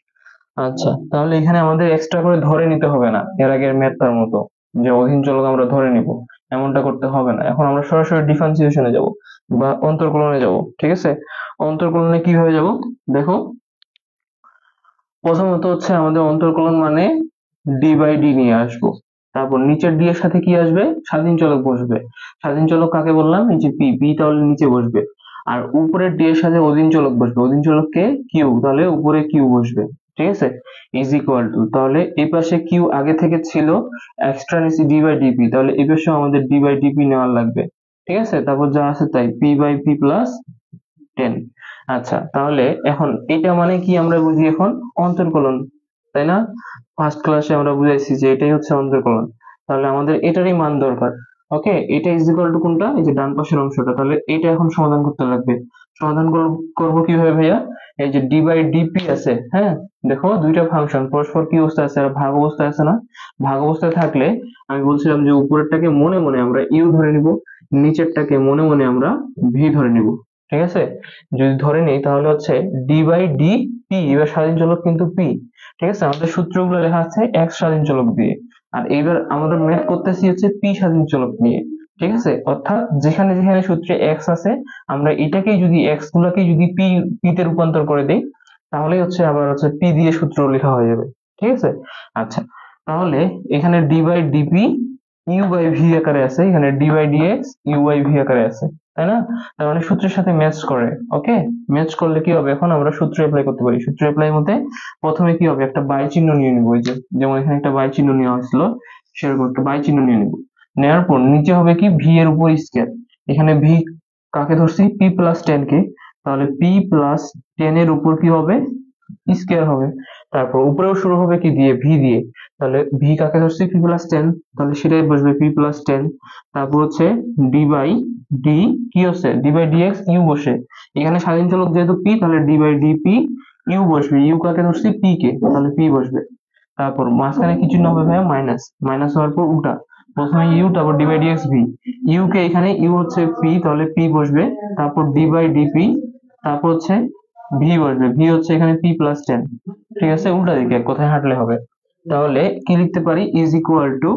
আচ্ছা, তাহলে এখানে আমাদের এক্সট্রা করে ধরে নিতে হবে না, এর আগের ম্যাথটার মতো যে অধীন চলক আমরা ধরে নিব, এমনটা করতে হবে না। এখন আমরা সরাসরি ডিফারেন্সিয়েশনে যাব বা অন্তর্কলনে যাব। ঠিক আছে, অন্তর্কলনে কিভাবে যাব, দেখো, প্রথমত হচ্ছে আমাদের অন্তর্কলন মানে ডি বাই ডি নিয়ে আসবো, তারপর নিচের ডি এর সাথে কি আসবে, স্বাধীন চলক বসবে। স্বাধীন চলক কাকে বললাম, এই যে পি তাহলে নিচে বসবে, আর উপরের ডি এর সাথে অধীন চলক বসবে, অধীন চলক কে, কিউ, তাহলে উপরে কিউ বসবে। ঠিক আছে, ইজ ইকুয়াল টু, তাহলে এই পাশে কিউ আগে থেকে ছিল, এক্সট্রা নিছি ডি বাই ডিপি, তাহলে এই পাশে আমাদের ডি বাই ডিপি নেওয়ার লাগবে। ঠিক আছে, তারপর যা আছে তাই পি বাই পি প্লাস 10। আচ্ছা, তাহলে এখন এটা মানে কি আমরা বুঝি এখন অন্তর্কলন, তাই না? ফার্স্ট ক্লাসে আমরা বুঝাইছি যে এটাই হচ্ছে অন্তর্কলন। তাহলে আমাদের এটারই মান দরকার। ওকে, এটা ইজ ইকুয়াল টু কোনটা, এই যে ডান পাশের অংশটা, তাহলে এটা এখন সমাধান করতে লাগবে। সমাধান করবো কিভাবে ভাইয়া? এই যে ডি বাই ডিপি আছে, হ্যাঁ, দেখো দুইটা ফাংশন পরস্পর কি অবস্থায় আছে, আর ভাগ অবস্থায় আছে না? ভাগ অবস্থায় থাকলে আমি বলছিলাম যে উপরেরটাকে মনে মনে আমরা ইউ ধরে নিব, নিচেরটাকে মনে মনে আমরা ভি ধরে নিব। ঠিক আছে, যদি ধরে নিই তাহলে হচ্ছে ডি বাই ডি পি, এবার স্বাধীন চলক কিন্তু পি। ঠিক আছে, আমাদের সূত্রগুলো লেখা আছে এক্স স্বাধীন চলক দিয়ে, আর এইবার আমরা ম্যাথ করতেছি হচ্ছে পি স্বাধীন চলক নিয়ে। ঠিক আছে, অর্থাৎ যেখানে যেখানে সূত্রে এক্স আছে আমরা এটাকেই যদি এক্স গুলাকেই যদি পি পি তে রূপান্তর করে দেই, তাহলে হচ্ছে আবার হচ্ছে পি দিয়ে সূত্র লেখা হয়ে যাবে। ঠিক আছে, আচ্ছা, তাহলে এখানে d by d p u by v আকারে আছে, এখানে d by d x u by v আকারে আছে, তাই না? তার মানে সূত্রের সাথে ম্যাচ করে। ওকে, ম্যাচ করলে কি হবে, এখন আমরা সূত্র অ্যাপ্লাই করতে পারি। সূত্র অ্যাপ্লাই মতে প্রথমে কি হবে, একটা বাই চিহ্ন নিয়ে নিব, ওই যে যেমন এখানে একটা বাই চিহ্ন নেওয়া হয়েছিল, সেরকম একটা বাই চিহ্ন নিয়ে নিব। নেওয়ার পর নিচে হবে কি ভি এর উপর স্কয়ার, এখানে ভি কাকে ধরছি, পি প্লাস টেন কে, তাহলে পি প্লাস টেন এর উপর কি হবে, স্কয়ার হবে। তারপর উপরেও শুরু হবে কি দিয়ে, ভি দিয়ে, তাহলে ভি কাকে ধরছি, পি প্লাস টেন, তাহলে সেটাই বসবে পি প্লাস টেন। তারপর হচ্ছে ডি বাই ডি, কি হচ্ছে d by d x u বসে, এখানে স্বাধীন চলক যেহেতু পি, তাহলে d by d p u বসবে, ইউ কাকে ধরছি, পি কে, তাহলে পি বসবে। তারপর মাঝখানে কি চিহ্ন হবে ভাইয়া, মাইনাস, মাইনাস হওয়ার পর উল্টা, প্রথমে ইউ তারপর d by d x v, u কে এখানে ইউ হচ্ছে পি, তাহলে পি বসবে, তারপর ডি বাই ডিপি, তারপর হচ্ছে ভি বসবে, ভি হচ্ছে এখানে পি প্লাস টেন। ঠিক আছে, উল্টা দিকে এক কথায় হাঁটলে হবে। তাহলে কি লিখতে পারি, is equal to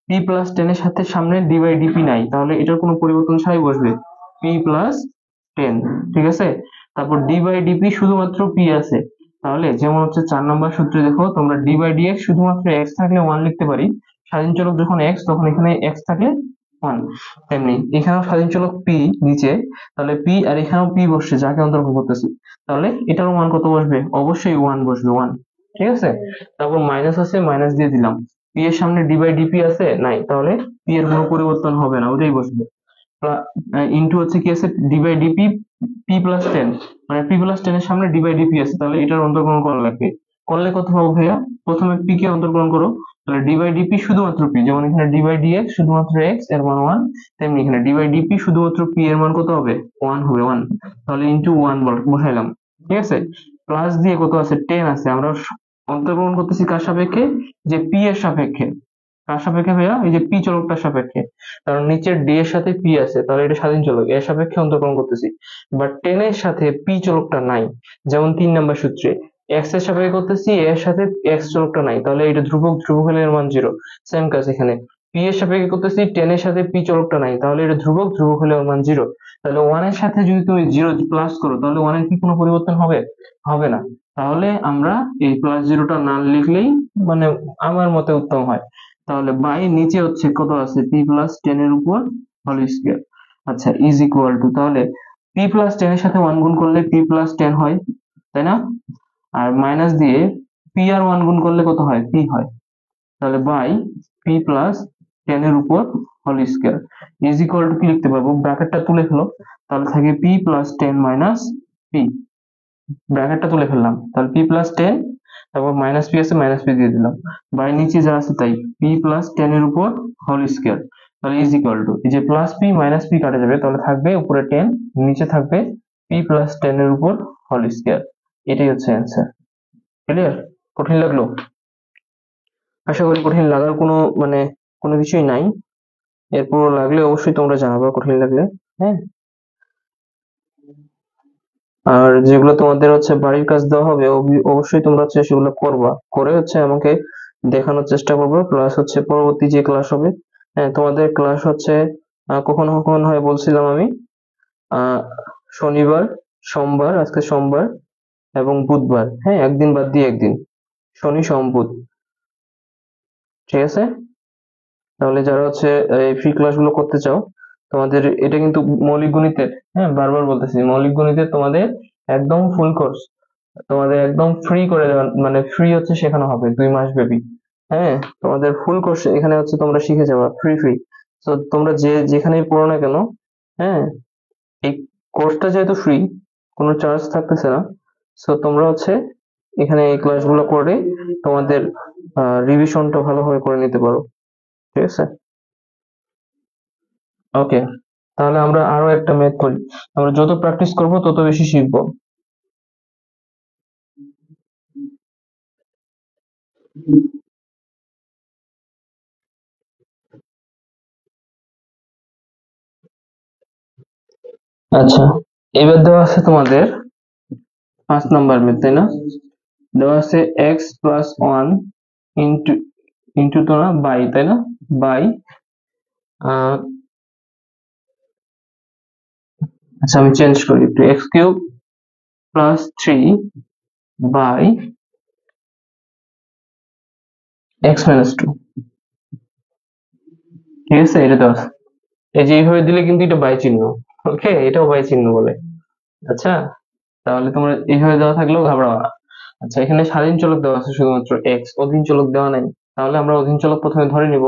P plus ten এর সাথে সামনে ডি বাই ডিপি নাই, তাহলে এটার কোনো পরিবর্তন ছাড়াই বসবে পি প্লাস টেন। ঠিক আছে, তারপর ডি বাই ডিপি শুধুমাত্র পি আছে, তাহলে যেমন হচ্ছে 4 নম্বর সূত্রে দেখো তোমরা ডি বাই ডিএক্স শুধুমাত্র এক্স থাকলে ওয়ান লিখতে পারি, স্বাধীন চলক যখন এক্স তখন এখানে এক্স থাকলে ওয়ান। তেমনি এখানেও স্বাধীন চলক পি নিচে, তাহলে পি আর এখানেও পি বসছে যাকে অন্তর্ভুক্ত করতেছি, তাহলে এটারও মান কত বসবে, অবশ্যই ওয়ান বসবে, ওয়ান। ঠিক আছে, তারপর মাইনাস আছে, মাইনাস দিয়ে দিলাম, পি এর সামনে ডি বাই ডিপি আছে নাই, তাহলে পি এর কোনো পরিবর্তন হবে না, ওটাই বসবে। ইন্টু হচ্ছে কি আছে, d by d p p plus ten, মানে পি প্লাস টেন এর সামনে ডি বাই ডিপি আছে, তাহলে এটার অন্তর্গ্রহণ করা লাগবে। করলে কত পাবো ভাইয়া, প্রথমে পি কে অন্তর্গ্রহণ করো, তাহলে ডি বাই ডিপি শুধুমাত্র পি, যেমন এখানে ডি বাই ডিএক্স শুধুমাত্র এক্স এর মান ওয়ান, তেমনি এখানে ডি বাই ডিপি শুধুমাত্র পি এর মান কত হবে, ওয়ান হবে, ওয়ান। তাহলে ইন্টু ওয়ান বসাইলাম। ঠিক আছে, প্লাস দিয়ে কত আছে, টেন আছে, আমরা অন্তর্গ্রহণ করতেছি কার সাপেক্ষে, যে পি এর সাপেক্ষে। কার সাপেক্ষে ভাইয়া, এই যে পি চলকটার সাপেক্ষে, কারণ নিচের ডি এর সাথে পি আছে, তাহলে এটা স্বাধীন চলক, এর সাপেক্ষে অন্তর্গ্রহণ করতেছি। বাট টেন এর সাথে পি চলকটা নাই, যেমন 3 নম্বর সূত্রে এক্স এর সাপেক্ষে করতেছি, এর সাথে এক্স চলকটা নাই, তাহলে এটা ধ্রুবক, ধ্রুবক হলে এর মান জিরো। সেম কাজ এখানে, পি এর সাপেক্ষে করতেছি, টেন এর সাথে পি চলকটা নাই, তাহলে এটা ধ্রুবক, ধ্রুবক হলে ওর মান জিরো। তাহলে ওয়ান এর সাথে যদি তুমি জিরো প্লাস করো, তাহলে ওয়ান এর কি কোনো পরিবর্তন হবে, হবে না। তাহলে আমরা এই প্লাস জিরোটা না লিখলেই মানে আমার মতে উত্তম হয়। তাহলে বাই নিচে হচ্ছে কত আছে, পি প্লাস টেন এর উপর হোল স্কয়ার। আচ্ছা, ইজ ইকুয়াল টু, তাহলে পি প্লাস টেন এর সাথে ওয়ান গুণ করলে পি প্লাস টেন হয়, তাই না? আর মাইনাস দিয়ে পি আর ওয়ান গুণ করলে কত হয়, পি হয়। তাহলে বাই পি প্লাস টেন এর উপর whole square is equal to কি লিখতে পারবো, ব্র্যাকেটটা তুলে ফেলো, তাহলে থাকে p plus ten minus p, ব্র্যাকেটটা তুলে ফেললাম, তাহলে পি প্লাস টেন, তারপর মাইনাস পি আছে, মাইনাস পি দিয়ে দিলাম, বাই নিচে যা আছে তাই পি প্লাস টেন এর উপর হোল স্কয়ার, তাহলে ইজ ইকুয়াল টু, এই যে প্লাস পি মাইনাস পি কাটা যাবে, তাহলে থাকবে উপরে টেন, নিচে থাকবে পি প্লাস টেন এর উপর হোল স্কয়ার। এটাই হচ্ছে অ্যান্সার। ক্লিয়ার? কঠিন লাগলো? আশা করি কঠিন লাগার কোনো মানে কোনো কিছুই নাই। এরপর লাগলে অবশ্যই তোমরা জানাবে কঠিন লাগলে। হ্যাঁ, আর যেগুলো তোমাদের হচ্ছে বাড়ির কাজ দেওয়া হবে অবশ্যই তোমরা হচ্ছে সেগুলো করবা, করে হচ্ছে আমাকে দেখানোর চেষ্টা করবে, প্লাস হচ্ছে পরবর্তী যে ক্লাস হবে, হ্যাঁ তোমাদের ক্লাস হচ্ছে কখন কখন হয় বলছিলাম আমি, আহ শনিবার, সোমবার, আজকে সোমবার এবং বুধবার, হ্যাঁ একদিন বাদ দিয়ে একদিন, শনি সোম বুধ। ঠিক আছে, তাহলে যারা হচ্ছে এই ফ্রি ক্লাসগুলো করতে চাও, তোমাদের এটা কিন্তু মৌলিক গণিতের, হ্যাঁ বারবার বলতেছি মৌলিক গণিতের তোমাদের একদম ফুল কোর্স, তোমাদের একদম ফ্রি করে দেওয়া, মানে ফ্রি হচ্ছে শেখানো হবে 2 মাস ব্যাপী। হ্যাঁ, তোমাদের ফুল কোর্স এখানে হচ্ছে তোমরা শিখে যাবে ফ্রি ফ্রি। তো তোমরা যেখানেই পড়ো না কেন, হ্যাঁ, এই কোর্সটা যেহেতু ফ্রি, কোনো চার্জ থাকতেছে না। সো তোমরা হচ্ছে এখানে এই ক্লাসগুলো করে তোমাদের রিভিশনটা ভালোভাবে করে নিতে পারো। ঠিক আছে? ওকে, তাহলে আমরা আরো একটা ম্যাথ করি। আমরা যত প্র্যাকটিস করব তত বেশি শিখবো। আচ্ছা, এবার দেওয়া আছে তোমাদের 5 নম্বর ম্যাথ, তাই না? দেওয়া আছে x+1 ইন্টু ইন্টু তো না, বাই, তাই না? বাই, আহ আচ্ছা আমি চেঞ্জ করি একটু, x³ + 3 বাই x-2। ঠিক আছে, এটা দেওয়া আছে। এই যে এইভাবে দিলে কিন্তু এটা বাই চিহ্ন। ওকে, এটাও বাই চিহ্ন বলে। আচ্ছা, তাহলে তোমরা এইভাবে দেওয়া থাকলেও ঘাবড়াও না। আচ্ছা, এখানে স্বাধীন চলক দেওয়া আছে শুধুমাত্র এক্স, অধীন চলক দেওয়া নাই। তাহলে আমরা অধীন চলক প্রথমে ধরে নিব।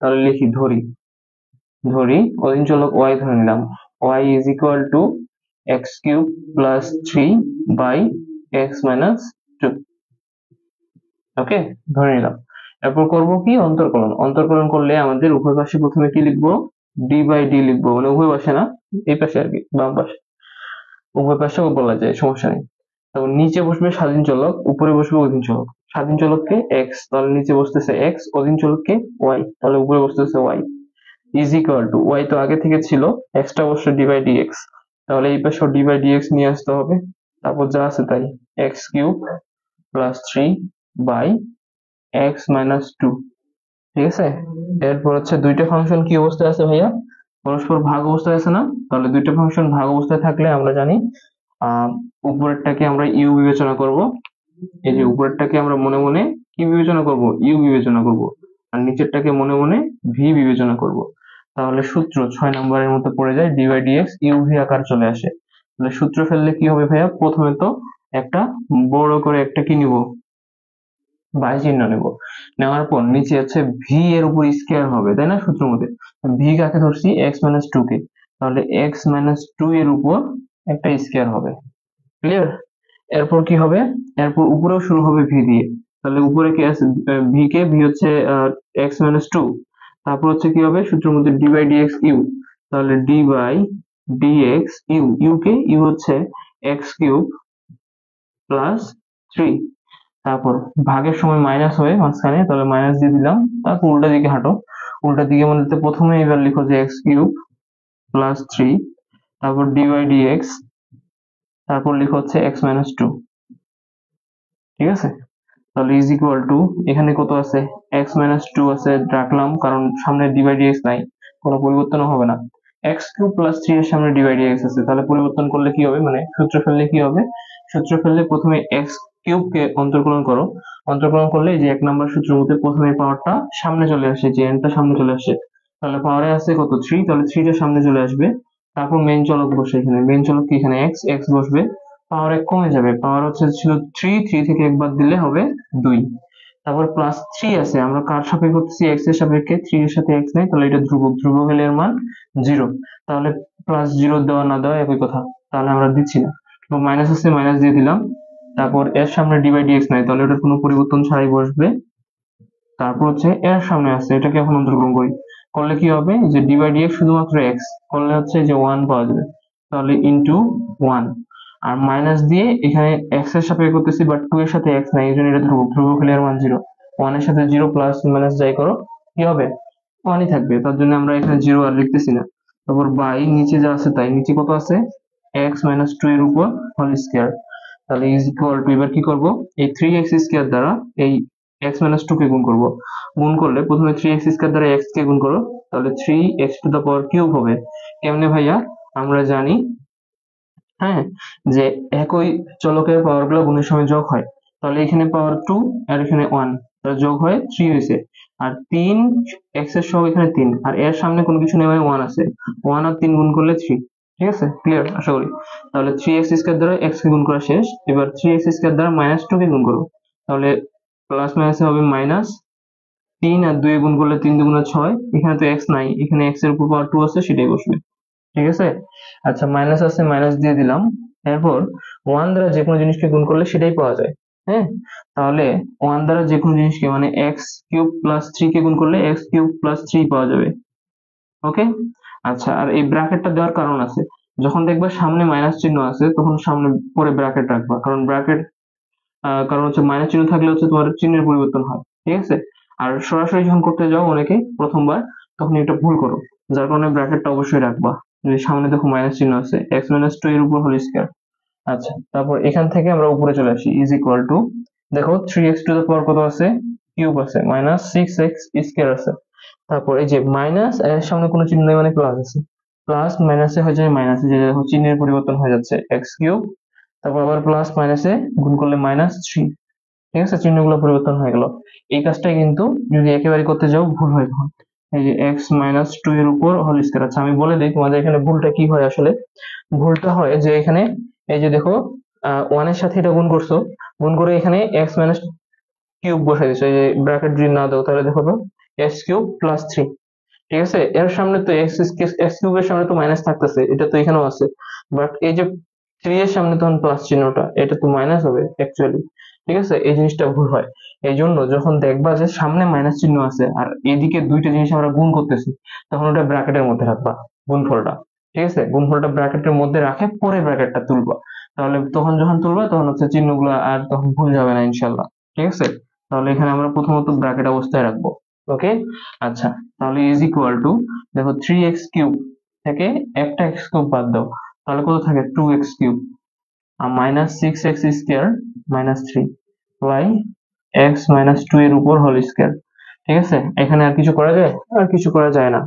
তাহলে লিখি, ধরি অধীন চলক ওয়াই ধরে নিলাম। Y is equal to x³ + 3 by x-2। Okay, ধরে নিলাম। এরপর করব কি, অন্তর্কলন। অন্তর্কলন করলে আমাদের উভয় পাশে প্রথমে কি লিখবো, ডি বাই ডি লিখবো, মানে উভয় পাশে না, এই পাশে আর কি, বাম পাশে। উভয় পাশেও বলা যায়, সমস্যা নেই। তারপর নিচে বসবে স্বাধীন চলক, উপরে বসবে অধীন চলক। স্বাধীন চলককে এক্স, তাহলে নিচে বসতেছে এক্স, অধীন চলককে ওয়াই, তাহলে উপরে বসতেছে y. Is equal to, y তো আগে থেকে ছিল, এক্সটা বসছে ডি বাই ডি এক্স, তাহলে এই পাশে ডি বাই ডি এক্স নিয়ে আসতে হবে। তারপর যা আছে তাই, x³ + 3 বাই x-2। ঠিক আছে, এরপর হচ্ছে দুইটা ফাংশন কি অবস্থায় আছে ভাইয়া, পরস্পর ভাগ অবস্থায় আছে না? তাহলে দুইটা ফাংশন ভাগ অবস্থায় থাকলে আমরা জানি আহ উপরেরটাকে আমরা ইউ বিবেচনা করব। এই যে উপরেরটাকে আমরা মনে মনে কি বিবেচনা করব, ইউ বিবেচনা করব। আর নিচেরটাকে মনে মনে ভি বিবেচনা করব। তাহলে সূত্র 6 নম্বরের মতো পড়ে যায়, d by d x u v আকার চলে আসে। তাহলে সূত্র ফেললে কি হবে ভাইয়া, প্রথমে তো একটা বড় করে একটা কি নিব, বাই চিহ্ন নেব। নেওয়ার পর নিচে হচ্ছে ভি এর উপর স্কয়ার হবে, তাই না? সূত্র মতে ভি কাকে ধরছি, x-2 কে, তাহলে x-2 এর উপর একটা স্কয়ার হবে। ক্লিয়ার? এরপর কি হবে, এরপর উপরেও শুরু হবে ভি দিয়ে। তাহলে উপরে কি আছে, ভি কে, ভি হচ্ছে x-2। তারপর হচ্ছে কি হবে, সূত্রের মধ্যে ডি বাই ডিএক্স ইউ। তাহলে d by d x u, u কে, ইউ হচ্ছে x³ + 3। তারপর ভাগের সময় মাইনাস হয়ে মাঝখানে, তাহলে মাইনাস দিয়ে দিলাম। তারপর উল্টা দিকে হাঁটো, উল্টা দিকে মানে প্রথমে এবার লিখো যে x³ + 3, তারপর ডি বাই ডিএক্স, তারপর লিখো হচ্ছে x-2। ঠিক আছে, তাহলে ইজ ইকুয়াল টু, এখানে কত আছে, x-2 আছে, রাখলাম কারণ সামনে ডি বাই ডিএক্স নাই, কোনো পরিবর্তন হবে না। x³ + 3 এর সামনে ডি বাই ডিএক্স আছে, তাহলে পরিবর্তন করলে কি হবে, মানে সূত্র ফেললে কি হবে, সূত্র ফেললে প্রথমে x³ কে অন্তর্কলন করো। অন্তর্কলন করলে এই যে 1 নম্বর সূত্রের মধ্যে প্রথমে পাওয়ারটা সামনে চলে আসে, যে n টা সামনে চলে আসে। তাহলে পাওয়ারে আছে কত, 3, তাহলে 3 টা সামনে চলে আসবে। তারপর মেইন চলক বসে, এখানে মেইন চলক কি, এখানে x বসবে। পাওয়ার 1 কমে যাবে, পাওয়ার হচ্ছে ছিল 3, 3 থেকে 1 বাদ দিলে হবে 2। তারপর +3 আছে, আমরা কার সাপেক্ষে করতেছি, x এর সাপেক্ষে, 3 এর সাথে x নাই, তাহলে এটা ধ্রুবক, ধ্রুবক হলে এর মান 0। তাহলে +0 দেওয়া না দেওয়া একই কথা, তাহলে আমরা দিচ্ছি না। এবং মাইনাস আছে, মাইনাস দিয়ে দিলাম। তারপর এর সামনে ডি বাই ডিএক্স নাই, তাহলে ওটার কোনো পরিবর্তন ছাড়াই বসবে। তারপর হচ্ছে এর সামনে আছে, এটাকে এখন অন্তর্গ্রহণ করি। করলে কি হবে, যে ডি বাই ডিএক্স শুধুমাত্র এক্স, করলে হচ্ছে যে 1 পাওয়া যাবে। তাহলে ইন্টু 1। আর মাইনাস দিয়ে এখানে এক্স এর সাপেক্ষে করতেছি, বাট 2 এর সাথে এক্স নাই, এই জন্য এটা ধ্রুবক, ধ্রুবক হলে এর মান 0। 1 এর সাথে 0 প্লাস মাইনাস যাই করো, কি হবে, 1ই থাকবে, তার জন্য আমরা এখানে 0 আর লিখতেছি না। তারপর বাই নিচে যা আছে তাই, নিচে কত আছে, x-2 এর উপর হোল স্কয়ার। তাহলে ইজ ইকুয়াল টু, এবার কি করব, এই 3x² দ্বারা এই x-2 কে গুণ করব। গুণ করলে প্রথমে 3x² দ্বারা x কে গুণ করো, তাহলে 3x³ হবে। কেমনে ভাইয়া, আমরা জানি, হ্যাঁ, যে একই চলকের পাওয়ার গুলো গুণের সময় যোগ হয়। তাহলে এখানে পাওয়ার 2 আর এখানে 1, তাহলে যোগ হয়ে 3 হয়েছে। আর 3, x এর সহগ এখানে 3, আর এর সামনে কোনো কিছু নেই, মানে 1 আছে। 1 আর 3 গুণ করলে 3। ঠিক আছে, ক্লিয়ার আশা করি। তাহলে 3x² দ্বারা x কে গুণ করা শেষ, এবার 3x² দ্বারা -2 কে গুণ করবো। তাহলে প্লাস মাইনাসে হবে -3, আর 2 এ গুণ করলে 3 দুগুণে 6, এখানে তো x নাই, এখানে x এর উপর পাওয়ার 2 আছে, সেটাই বসবে। ঠিক আছে, আচ্ছা মাইনাস আছে, মাইনাস দিয়ে দিলাম। এরপর 1 দ্বারা যে কোনো জিনিসকে গুণ করলে সেটাই পাওয়া যায়। হ্যাঁ, তাহলে 1 দ্বারা যে কোনো জিনিসকে মানে x³ + 3 কে গুণ করলে x³ + 3 পাওয়া যাবে। ওকে, আচ্ছা আর এই ব্র্যাকেটটা দেওয়ার কারণ আছে। যখন দেখবা সামনে মাইনাস চিহ্ন আছে তখন সামনে পরে ব্র্যাকেট রাখবা, কারণ ব্র্যাকেট কারণ হচ্ছে মাইনাস চিহ্ন থাকলে হচ্ছে তোমার চিহ্নের পরিবর্তন হয়। ঠিক আছে, আর সরাসরি যখন করতে যাও অনেকে প্রথমবার, তখন এটা ভুল করো, যার কারণে ব্র্যাকেটটা অবশ্যই রাখবা। যদি সামনে দেখো মাইনাস চিহ্ন আছে, x - 2 এর উপর হোল স্কয়ার। আচ্ছা, তারপর এখান থেকে আমরা উপরে চলে আসি, ইজ ইকুয়াল টু, দেখো 3x² কত আছে, কিউব আছে, -6x² আছে। তারপর এই যে মাইনাস এর সামনে কোনো চিহ্ন নেই মানে প্লাস আছে, প্লাস মাইনাসে হয়ে যায় মাইনাসে, যে দেখো চিহ্নের পরিবর্তন হয়ে যাচ্ছে, x³ তারপর আবার প্লাস মাইনাসে গুণ করলে -3। ঠিক আছে, চিহ্নগুলো পরিবর্তন হয়ে গেল। এই কাজটাই কিন্তু যদি একেবারে করতে যাও ভুল হয় তখন। এই যে x - 2 এর উপর হোল স্কয়ার। আচ্ছা আমি বলে দিই তোমাদের এখানে ভুলটা কি হয় আসলে। ভুলটা হয় যে এখানে এই যে দেখো 1 এর সাথে এটা গুণ করছো, গুণ করে এখানে x - কিউব বসাই দিছো। এই যে ব্র্যাকেট যদি না দাও তাহলে দেখো তো x³ + 3। ঠিক আছে, এর সামনে তো x³ এর সামনে তো মাইনাস থাকতেছে, এটা তো এখানেও আছে, বাট এই যে 3 এর সামনে তখন প্লাস চিহ্নটা, এটা তো মাইনাস হবে অ্যাকচুয়ালি। ঠিক আছে, এই জিনিসটা ভুল হয়। এই জন্য যখন দেখবা যে সামনে মাইনাস চিহ্ন আছে আর এদিকে দুইটা জিনিস আমরা গুণ করতেছি, তখন ওটা ব্র্যাকেটের মধ্যে রাখবা গুণফলটা। ঠিক আছে, গুণফলটা ব্র্যাকেটের মধ্যে রাখে পরে ব্র্যাকেটটা তুলবা, তাহলে তখন যখন তুলবা তখন হচ্ছে চিহ্নগুলো আর তখন ভুল যাবে না ইনশাল্লাহ। ঠিক আছে, তাহলে এখানে আমরা প্রথমত ব্র্যাকেট অবস্থায় রাখবো। ওকে, আচ্ছা, তাহলে ইজ ইকুয়াল টু, দেখো 3x³ থেকে একটা x³ বাদ দাও, তাহলে কত থাকে 2x³ R -6x² -3 by x - 2 এর উপর হোল স্কয়ার। ঠিক আছে, এখানে আর কিছু করা যায়? আর কিছু করা যায় না।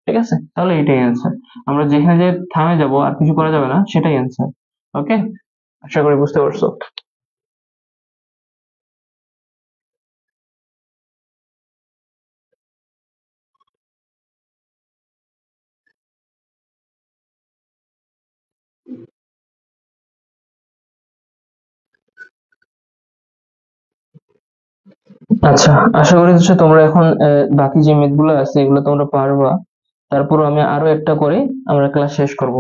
ঠিক আছে, তাহলে এটাই অ্যান্সার। আমরা যেখানে যে থামে যাব আর কিছু করা যাবে না, সেটাই অ্যান্সার। ওকে, আশা করি বুঝতে পারছো। আচ্ছা, আশা করি হচ্ছে তোমরা এখন বাকি যে ম্যাথ গুলো আছে এগুলো তোমরা পারবা। তারপর আমি আরো একটা করে আমরা ক্লাস শেষ করব।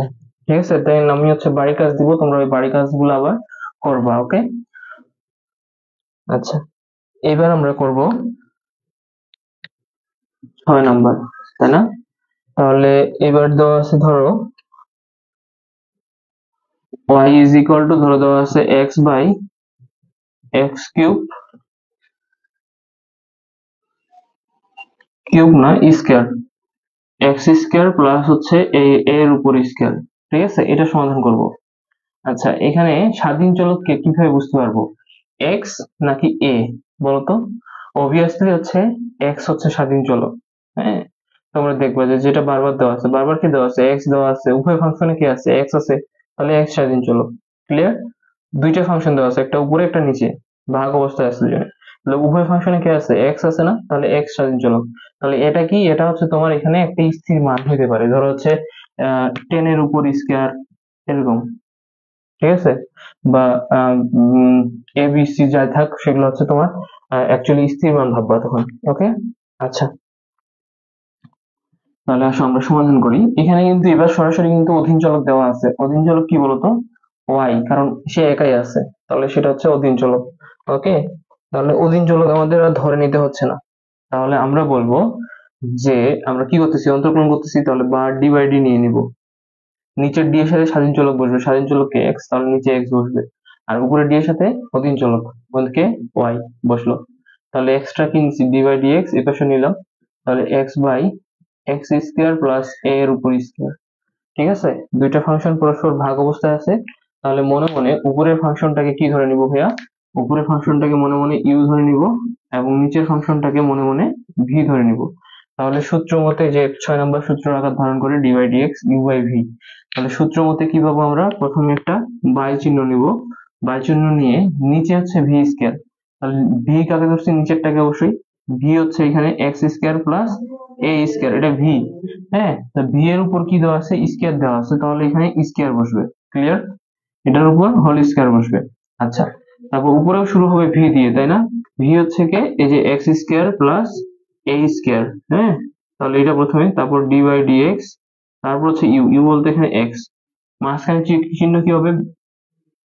ঠিক আছে, তাই আমি হচ্ছে বাড়ি কাজ দিব, তোমরা ওই বাড়ি কাজগুলো আবার করবা। ওকে, আচ্ছা, এবার আমরা করব 6 নাম্বার, তাই না? তাহলে এবার দেওয়া আছে, ধরো y ইজ ইকুয়াল টু, ধরো দেওয়া আছে x/x³ কিউব না স্কয়ার, x² প্লাস হচ্ছে a এর উপর স্কয়ার। ঠিক আছে, এটা সমাধান করব। আচ্ছা, এখানে স্বাধীন চলককে কিভাবে বুঝতে পারবো, x নাকি a বলতো? অবভিয়াসলি হচ্ছে x হচ্ছে স্বাধীন চলক। হ্যাঁ, তোমরা দেখবা যে যেটা বারবার দেওয়া আছে, বারবার কি দেওয়া আছে, x দেওয়া আছে, উভয় ফাংশনে কি আছে, x আছে, তাহলে x স্বাধীন চলক। ক্লিয়ার, দুইটা ফাংশন দেওয়া আছে, একটা উপরে একটা নিচে, ভাগ অবস্থায় আছে দুজনে, তাহলে উভয় ফাংশনে কি আছে, x আছে না, তাহলে x স্বাধীন চলক। তাহলে এটা কি, এটা হচ্ছে তোমার এখানে একটা স্থির মান হইতে পারে, ধরো হচ্ছে 10 এর উপর স্কয়ার, এরকম। ঠিক আছে, বা এ বি সি যাই থাক সেগুলো হচ্ছে তোমার অ্যাকচুয়ালি স্থির মান ভাববা তখন। ওকে, আচ্ছা, তাহলে আসো আমরা সমাধান করি। এখানে কিন্তু এবার সরাসরি কিন্তু অধীন চলক দেওয়া আছে। অধীন চলক কি বলতো, y, কারণ সে একাই আছে, তাহলে সেটা হচ্ছে অধীন চলক। ওকে, তাহলে অধীন চলক আমাদের আর ধরে নিতে হচ্ছে না। তাহলে আমরা বলবো যে আমরা কি করতেছি, অন্তর্কলন করতেছি, তাহলে বা ডি বাই ডি নিয়ে নিব। নিচের ডি এর সাথে স্বাধীন চলক বসবে, স্বাধীন চলককে x, তাহলে নিচে x বসবে, আর উপরে ডি এর সাথে অধীন চলক বলতে y বসলো। তাহলে এক্সট্রা কি নিচ্ছি, ডি বাই ডিএক্স এপাশে নিলাম, তাহলে x/x² প্লাস a এর উপর স্কয়ার। ঠিক আছে, দুইটা ফাংশন পরস্পর ভাগ অবস্থায় আছে, তাহলে মনে মনে উপরের ফাংশনটাকে কি ধরে নিব ভাইয়া, উপরের ফাংশনটাকে মনে মনে ইউ ধরে নিব, এবং নিচের ফাংশনটাকে মনে মনে ভি ধরে নিব। তাহলে সূত্র মতে, যে 6 নম্বর সূত্র আকার ধারণ করে d by d x u by v, তাহলে সূত্র মতে কি পাবো আমরা, প্রথমে একটা বাই চিহ্ন নিব, বাই চিহ্ন নিয়ে নিচে হচ্ছে ভি স্কয়ার, তাহলে ভি কাকে ধরছি, নিচেরটাকে অবশ্যই, ভি হচ্ছে এখানে x square plus a square, এটা ভি। হ্যাঁ, তা ভি এর উপর কি দেওয়া আছে, স্কোয়ার দেওয়া আছে, তাহলে এখানে স্কোয়ার বসবে। ক্লিয়ার? এটার উপর হোল স্কোয়ার বসবে। আচ্ছা, তারপর উপরেও শুরু হবে ভি দিয়ে, তাই না? ভি হচ্ছে কে, এই যে x square plus a square. হ্যাঁ, তাহলে এটা প্রথমে, তারপর ডি বাই ডি এক্স, তারপর হচ্ছে ইউ, ইউ বলতে এখানে এক্স, মাঝখানে চিহ্ন কি হবে,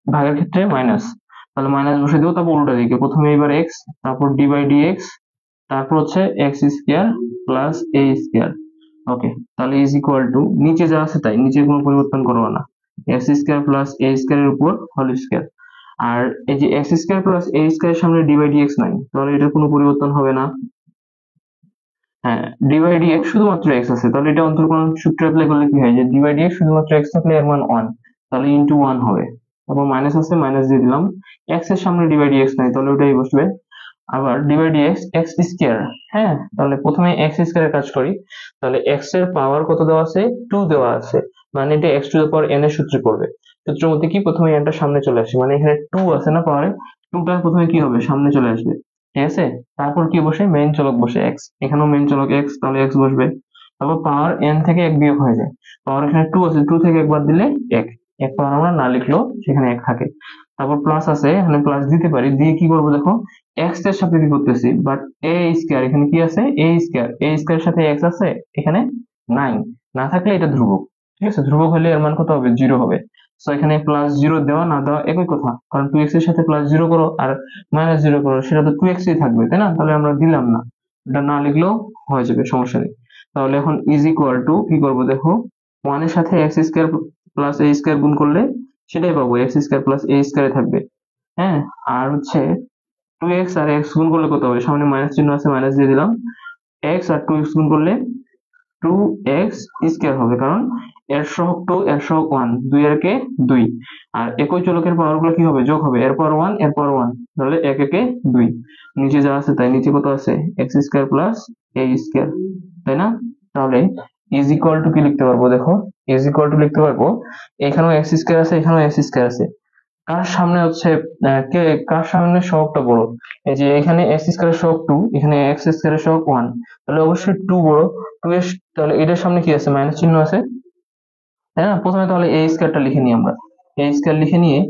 ভাগের ক্ষেত্রে মাইনাস, তাহলে মাইনাস বসে দেবো, তারপর উল্টা দিকে প্রথমে এবার এক্স, তারপর ডি বাই ডি এক্স, তারপর হচ্ছে x square plus a square. ওকে, তাহলে ইজ ইকুয়াল টু, নিচে যা আছে তাই, নিচে কোনো পরিবর্তন করবো না, x square plus a square এর উপর হোল স্কোয়ার। আর এই যে x square plus a square এর সামনে ডি বাই ডি এক্স নাই, তাহলে এটা কোনো পরিবর্তন হবে না। হ্যাঁ, ডি বাই ডি এক্স শুধুমাত্র এক্স আছে, তাহলে এটা অন্তর্কলন সূত্র অ্যাপ্লাই করলে কি হয়, যে ডি বাই ডি এক্স শুধুমাত্র এক্স থাকলে এর মান ওয়ান, তাহলে ইন্টু ওয়ান হবে। তারপর মাইনাস আছে, মাইনাস দিয়ে দিলাম, এক্স এর সামনে ডি বাই ডি এক্স নাই, তাহলে ওটাই বসবে। আবার d by d x, x square. হ্যাঁ, তাহলে প্রথমে এক্স স্কোয়ারের কাজ করি, তাহলে এক্স এর পাওয়ার কত দেওয়া আছে, টু দেওয়া আছে, মানে এটা x to the power N এর সূত্রে পড়বে। সূত্রের মধ্যে কি, প্রথমে এনটা সামনে চলে আসে, মানে এখানে টু আছে না পাওয়ারে, টুটা প্রথমে কি হবে, সামনে চলে আসবে। ঠিক আছে, তারপর কি বসে, মেইন চলক বসে এক্স, এখানেও মেইন চলক এক্স, তাহলে এক্স বসবে। তারপর পাওয়ার এন থেকে এক বিয়োগ হয়ে যায়, পাওয়ার এখানে টু আছে, টু থেকে একবার দিলে এক, এক পাওয়ার আমরা না লিখলেও সেখানে এক থাকে। তারপর প্লাস আছে, এখানে প্লাস দিতে পারি, দিয়ে কি করবো দেখো, এক্স এর সাথে কি করতেছি, বাট এ স্কোয়ার, এখানে কি আছে, এ স্কোয়ার, এ স্কোয়ার সাথে এক্স আছে এখানে নাই, না থাকলে এটা ধ্রুবক। ঠিক আছে, ধ্রুবক হলে এর মান কত হবে, জিরো হবে। তো এখানে প্লাস জিরো দেওয়া না দেওয়া একই কথা, কারণ টু এক্স এর সাথে প্লাস জিরো করো আর মাইনাস জিরো করো, সেটা তো টু এক্সই থাকবে, তাই না? তাহলে আমরা দিলাম না, এটা না লিখলেও হয়ে যাবে, সমস্যা নেই। তাহলে এখন ইজ ইকুয়াল টু কি করবো দেখো, ওয়ান এর সাথে x square plus a square গুণ করলে সেটাই পাবো, এক্স স্কোয়ার প্লাস এ স্কোয়ারে থাকবে। হ্যাঁ, আর হচ্ছে টু এক্স আর এক্স গুণ করলে কত হবে, সামনে মাইনাস চিহ্ন আছে, মাইনাস দিয়ে দিলাম, এক্স আর টু এক্স গুণ করলে টু এক্স স্কোয়ার হবে, কারণ এর সহগ টু, এর সহগ ওয়ান, দুই এর কে দুই, আর একই চলকের পাওয়ার গুলো কি হবে, যোগ হবে, এরপর ওয়ান এরপর ওয়ান, তাহলে এক একে দুই, নিচে যা আছে তাই, নিচে কত আছে, x square plus a square, তাই না? তাহলে ইজ ইকুয়াল টু কি লিখতে পারবো দেখো, ইজ ইকুয়াল টু লিখতে পারবো, এখানেও এক্স স্কোয়ার আছে, এখানেও এক্স স্কোয়ার আছে, কার সামনে হচ্ছে কে, কার সামনে সহগটা বড়, এই যে এখানে এক্স স্কোয়ারের সহগ টু, এখানে এক্স স্কোয়ারের সহগ ওয়ান, তাহলে অবশ্যই টু বড়, টু এর, তাহলে এটার সামনে কি আছে, মাইনাস চিহ্ন আছে, তাই না? প্রথমে তাহলে এ স্কোয়ারটা লিখে নিই আমরা, এ স্কোয়ার লিখে নিয়ে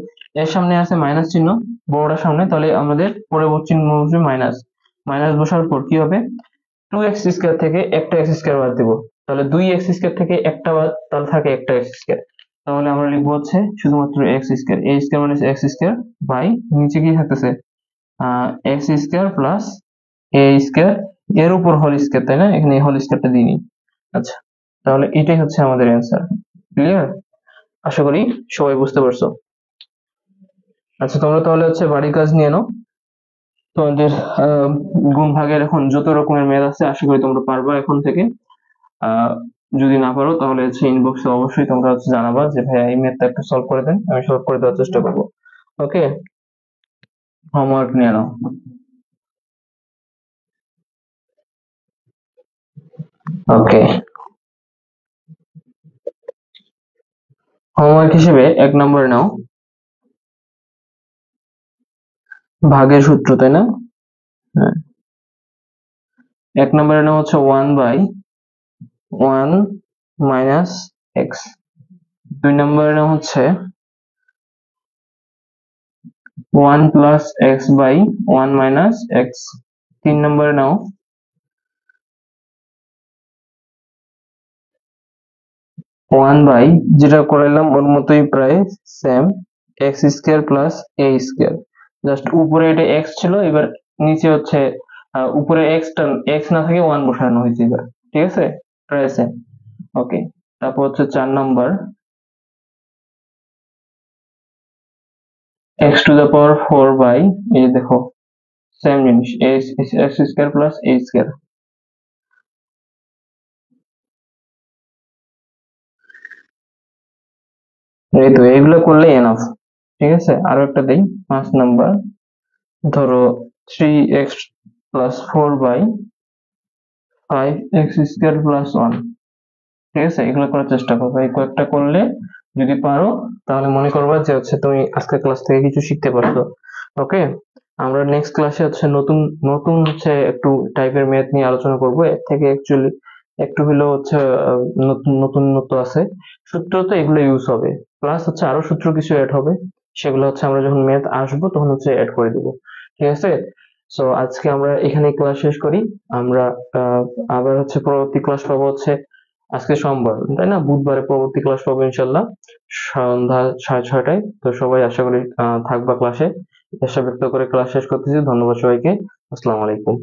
এর সামনে আছে মাইনাস চিহ্ন, বড়টার সামনে, তাহলে আমাদের পরবর্তী চিহ্ন বসবে মাইনাস, মাইনাস বসার পর কি হবে, টু এক্স স্কোয়ার থেকে একটা এক্স স্কোয়ার বাদ দিব, তাহলে দুই এক্স স্কোয়ার থেকে একটা বাদ, তাহলে থাকে একটা এক্স স্কোয়ার, তাহলে আমরা লিখবো হচ্ছে শুধুমাত্র এক্স স্কোয়ার, এ স্কোয়ার মানে এক্স স্কোয়ার বাই, নিচে কি থাকতেছে, x square plus a square, এর উপর হোল স্কোয়ার, তাই না? এখানে হোল স্কোয়ারটা দিই নি। আচ্ছা, তাহলে এটাই হচ্ছে আমাদের অ্যান্সার। ক্লিয়ার? আশা করি সবাই বুঝতে পারছো। আচ্ছা, তোমরা তাহলে হচ্ছে বাড়ির কাজ নিয়ে নাও, তোমাদের গুণ ভাগের এখন যত রকমের ম্যাথ আছে আশা করি তোমরা পারবা এখন থেকে। আহ যদি না পারো তাহলে হচ্ছে ইনবক্সে অবশ্যই তোমরা হচ্ছে জানাবা যে ভাইয়া এই ম্যাথটা একটু সলভ করে দেন, আমি সলভ করে দেওয়ার চেষ্টা করবো। ওকে, হোমওয়ার্ক নিয়ে নাও। ওকে, হোমওয়ার্ক হিসেবে এক নম্বরে নাও ভাগের সূত্র, তাই না? হ্যাঁ, এক নম্বরে নাও হচ্ছে one by one minus x, দুই নম্বরে নাও হচ্ছে one plus x by one minus x, তিন নম্বরে নাও ওয়ান বাই, যেটা করাইলাম ওর মতোই প্রায় same, x square plus a square, just উপরে এটা এক্স ছিল, এবার নিচে হচ্ছে উপরে এক্সটা, এক্স না থেকে ওয়ান বসানো হয়েছে এবার। ঠিক আছে, প্রায় সেম। ওকে, তারপর হচ্ছে চার number, x to the power four by, এই যে দেখো সেম জিনিস, x square plus a square. এই তো এইগুলো করলে এনাফ। ঠিক আছে, আরো একটা দিই, পাঁচ নাম্বার, ধরো three x plus four by five x square plus one. ঠিক আছে, এগুলো করার চেষ্টা করবে, এই কয়েকটা করলে যদি পারো তাহলে মনে করবা যে হচ্ছে তুমি আজকের ক্লাস থেকে কিছু শিখতে পারছো। ওকে, আমরা নেক্সট ক্লাসে হচ্ছে নতুন নতুন হচ্ছে একটু টাইপের ম্যাথ নিয়ে আলোচনা করব। এর থেকে অ্যাকচুয়ালি একটু হলেও হচ্ছে নতুনত্ব আছে। সূত্র তো এগুলো ইউজ হবে, প্লাস হচ্ছে আরো সূত্র কিছু অ্যাড হবে, সেগুলো হচ্ছে আমরা যখন ম্যাথ আসবো তখন হচ্ছে অ্যাড করে দিব। ঠিক আছে? সো আজকে আমরা এখানে ক্লাস শেষ করি। আমরা আহ, আবার হচ্ছে পরবর্তী ক্লাস পাবো হচ্ছে আজকে সোমবার, তাই না? বুধবারে পরবর্তী ক্লাস পাবো ইনশাল্লাহ সন্ধ্যা 6:30টায়। তো সবাই আশা করি থাকবা ক্লাসে। আশা ব্যক্ত করে ক্লাস শেষ করতেছি। ধন্যবাদ সবাইকে। আসসালামু আলাইকুম।